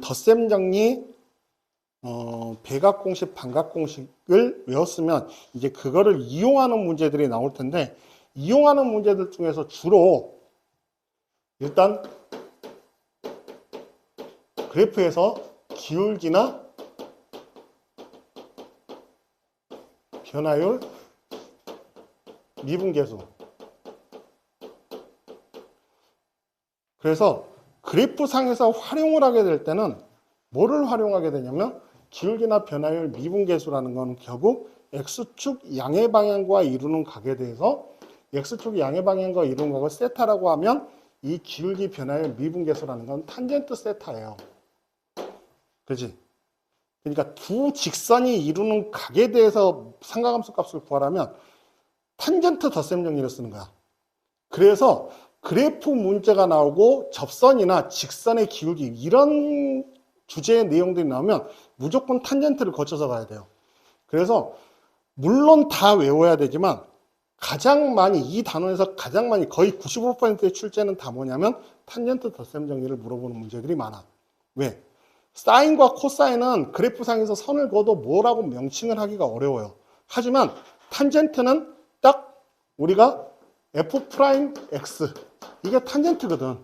Speaker 1: 덧셈 정리, 배각 공식, 반각 공식을 외웠으면, 이제 그거를 이용하는 문제들이 나올 텐데, 이용하는 문제들 중에서 주로, 일단, 그래프에서 기울기나 변화율, 미분계수. 그래서 그래프상에서 활용을 하게 될 때는 뭐를 활용하게 되냐면 기울기나 변화율 미분계수라는 건 결국 X축 양의 방향과 이루는 각에 대해서 X축 양의 방향과 이루는 각을 세타라고 하면 이 기울기 변화율 미분계수라는 건 탄젠트 세타예요. 그지? 그러니까 두 직선이 이루는 각에 대해서 삼각함수 값을 구하라면 탄젠트 덧셈 정리를 쓰는 거야. 그래서 그래프 문제가 나오고 접선이나 직선의 기울기 이런 주제의 내용들이 나오면 무조건 탄젠트를 거쳐서 가야 돼요. 그래서 물론 다 외워야 되지만 가장 많이 이 단원에서 가장 많이 거의 95%의 출제는 다 뭐냐면 탄젠트 덧셈 정리를 물어보는 문제들이 많아. 왜? 사인과 코사인은 그래프상에서 선을 그어도 뭐라고 명칭을 하기가 어려워요. 하지만 탄젠트는 딱 우리가 F'X 이게 탄젠트거든.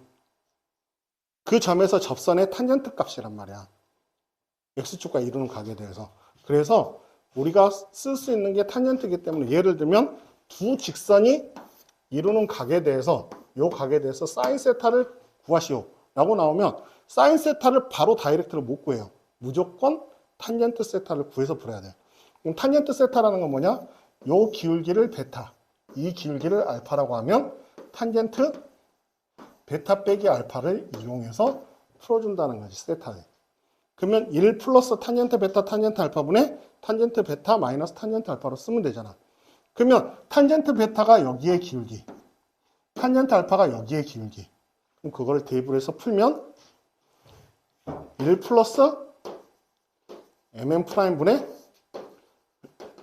Speaker 1: 그 점에서 접선의 탄젠트 값이란 말이야. X축과 이루는 각에 대해서. 그래서 우리가 쓸 수 있는 게 탄젠트이기 때문에 예를 들면 두 직선이 이루는 각에 대해서 요 각에 대해서 사인 세타를 구하시오 라고 나오면 사인 세타를 바로 다이렉트로 못 구해요. 무조건 탄젠트 세타를 구해서 풀어야 돼요. 그럼 탄젠트 세타라는 건 뭐냐? 요 기울기를 베타, 이 기울기를 알파라고 하면 탄젠트 베타 빼기 알파를 이용해서 풀어준다는 거지, 세타에. 그러면 1 플러스 탄젠트 베타 탄젠트 알파분의 탄젠트 베타 마이너스 탄젠트 알파로 쓰면 되잖아. 그러면 탄젠트 베타가 여기에 기울기, 탄젠트 알파가 여기에 기울기. 그럼 그걸 대입을 해서 풀면 1 플러스 mn'분의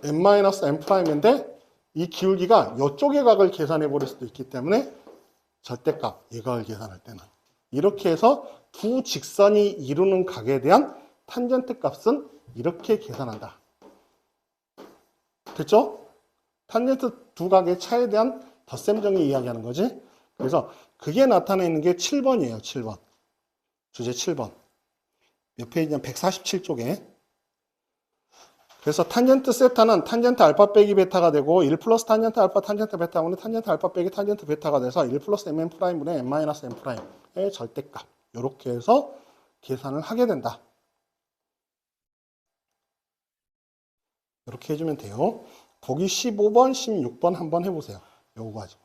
Speaker 1: n-m'인데 이 기울기가 이쪽의 각을 계산해 버릴 수도 있기 때문에 절대값, 예각을 계산할 때는 이렇게 해서 두 직선이 이루는 각에 대한 탄젠트 값은 이렇게 계산한다. 됐죠? 탄젠트 두 각의 차에 대한 덧셈 정리 이야기하는 거지. 그래서 그게 나타나 있는 게 7번이에요. 7번. 주제 7번. 몇 페이지냐? 147쪽에. 그래서 탄젠트 세타는 탄젠트 알파 빼기 베타가 되고 1 플러스 탄젠트 알파 탄젠트 베타분의 탄젠트 알파 빼기 탄젠트 베타가 돼서 1 플러스 mn'분의 n-m'의 절대값. 이렇게 해서 계산을 하게 된다. 이렇게 해주면 돼요. 보기 15번, 16번 한번 해보세요. 요거 가지고.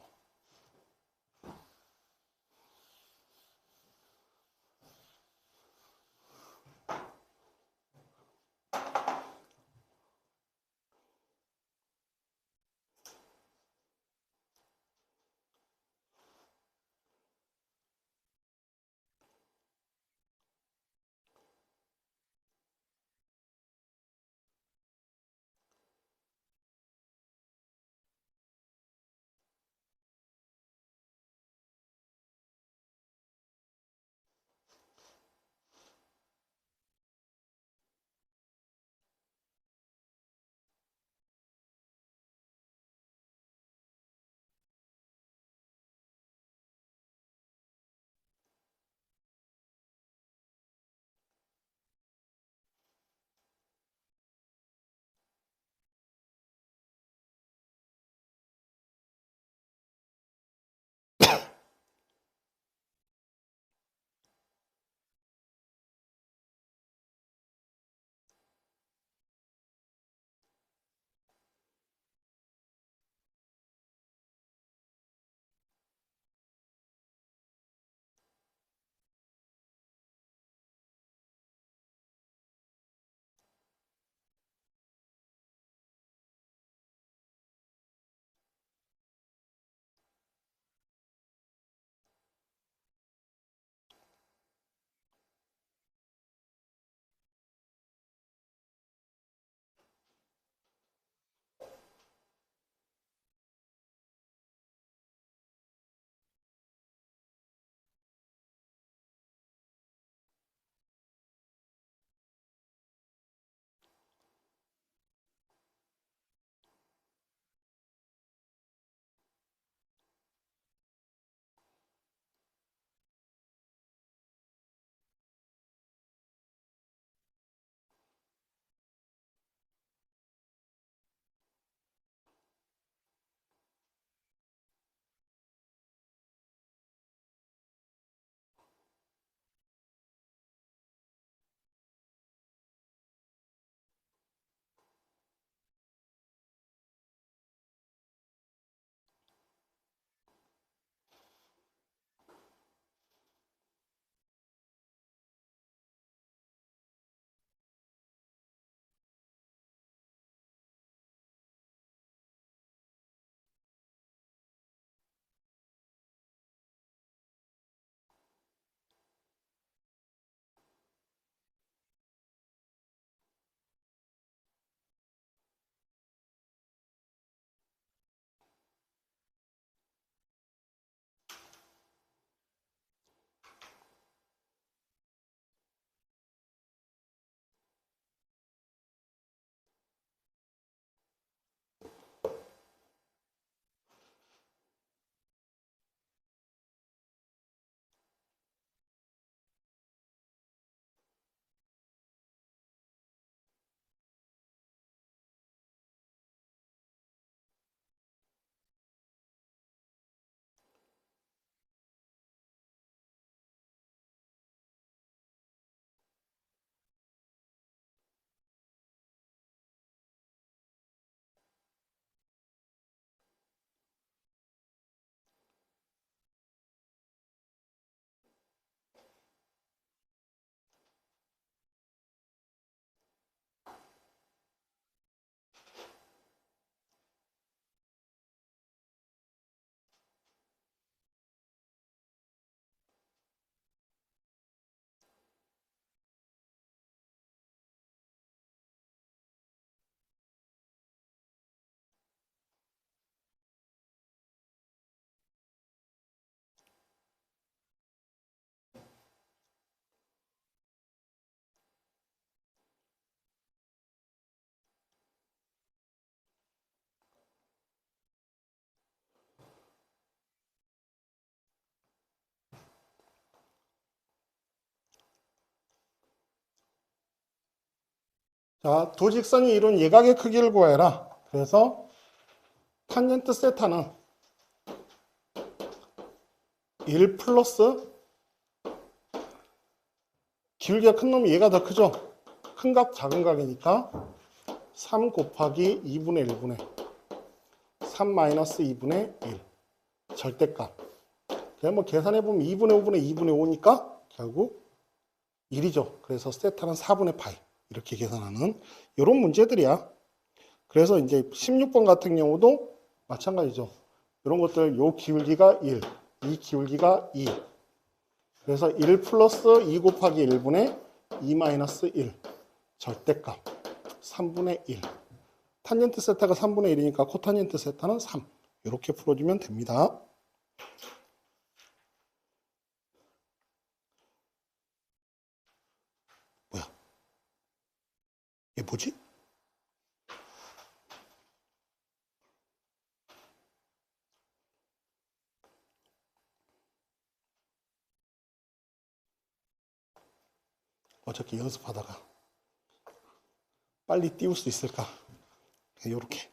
Speaker 1: 자, 두 직선이 이룬 예각의 크기를 구해라. 그래서 탄젠트 세타는 1 플러스 기울기가 큰 놈이 얘가 더 크죠? 큰 각 작은 각이니까 3 곱하기 2분의 1분의 3 마이너스 2분의 1 절대값. 그냥 뭐 계산해보면 2분의 5분의 2분의 5니까 결국 1이죠. 그래서 세타는 4분의 파이 이렇게 계산하는 이런 문제들이야. 그래서 이제 16번 같은 경우도 마찬가지죠. 이런 것들 요 기울기가 1, 이 기울기가 2. 그래서 1 플러스 2 곱하기 1분의 2 마이너스 1 절대값 3분의 1. 탄젠트 세타가 3분의 1이니까 코탄젠트 세타는 3. 이렇게 풀어주면 됩니다. 뭐야? 이게 뭐지? 어저께 연습하다가 빨리 띄울 수 있을까? 요렇게.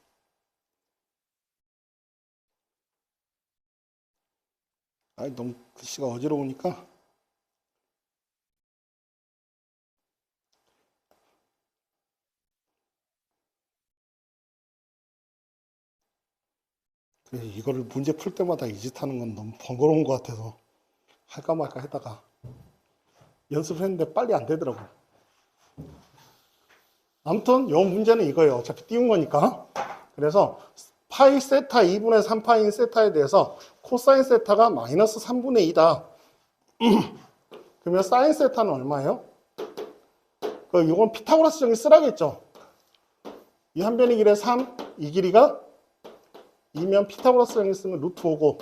Speaker 1: 아니, 너무 글씨가 어지러우니까. 그래서 이거를 문제 풀 때마다 이 짓 하는 건 너무 번거로운 것 같아서 할까 말까 했다가 연습을 했는데 빨리 안 되더라고. 아무튼 요 문제는 이거예요. 어차피 띄운 거니까. 그래서 파이 세타 2분의 3파인 세타에 대해서 코사인 세타가 마이너스 3분의 2다. 그러면 사인 세타는 얼마예요? 이건 피타고라스 정리 쓰라겠죠. 이 한 변의 길에 3, 이 길이가 2면 피타고라스 정리 쓰면 루트 5고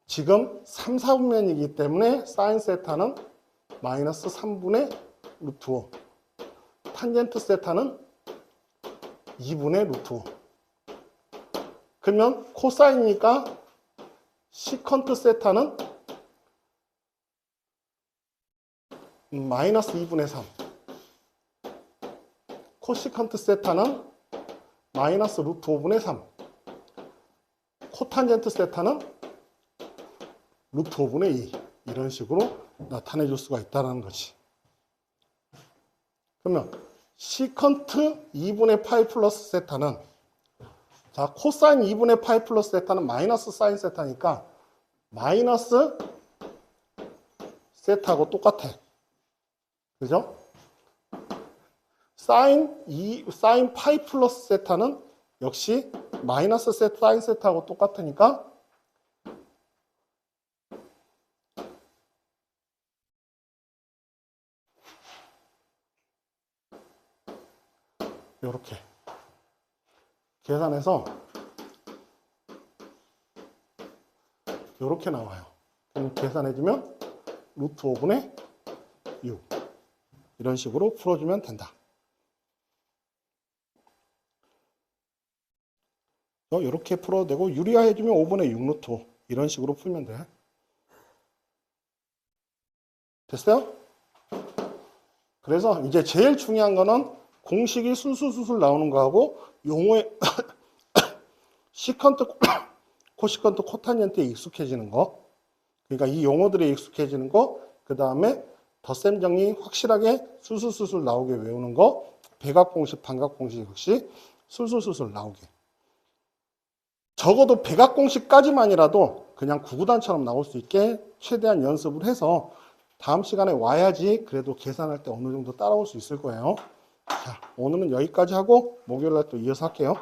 Speaker 1: 지금 3, 4분면이기 때문에 사인 세타는 마이너스 3분의 루트 5. 탄젠트 세타는 2분의 루트 5. 그러면 코사인이니까 시컨트 세타는 마이너스 2분의 3. 코시컨트 세타는 마이너스 루트 5분의 3. 코탄젠트 세타는 루트 5분의 2. 이런 식으로 나타내 줄 수가 있다는 거지. 그러면 시컨트 2분의 파이 플러스 세타는 자, 코사인 2분의 파이 플러스 세타는 마이너스 사인 세타니까 마이너스 세타하고 똑같아. 그죠? 사인 파이 플러스 세타는 역시 마이너스 사인 세타하고 똑같으니까 이렇게 계산해서 이렇게 나와요. 그럼 계산해주면 루트 5분의 6 이런 식으로 풀어주면 된다. 이렇게 풀어도 되고 유리화해주면 5분의 6 루트 5 이런 식으로 풀면 돼. 됐어요? 그래서 이제 제일 중요한 거는 공식이 술술술술 나오는 거하고 용어의 시컨트, 코시컨트, 코탄젠트에 익숙해지는 거. 그러니까 이 용어들에 익숙해지는 거. 그 다음에 덧셈 정리 확실하게 술술술술 나오게 외우는 거. 백악공식, 반각공식 역시 술술술술 나오게. 적어도 백악공식까지만이라도 그냥 구구단처럼 나올 수 있게 최대한 연습을 해서 다음 시간에 와야지 그래도 계산할 때 어느 정도 따라올 수 있을 거예요. 자, 오늘은 여기까지 하고 목요일날 또 이어서 할게요.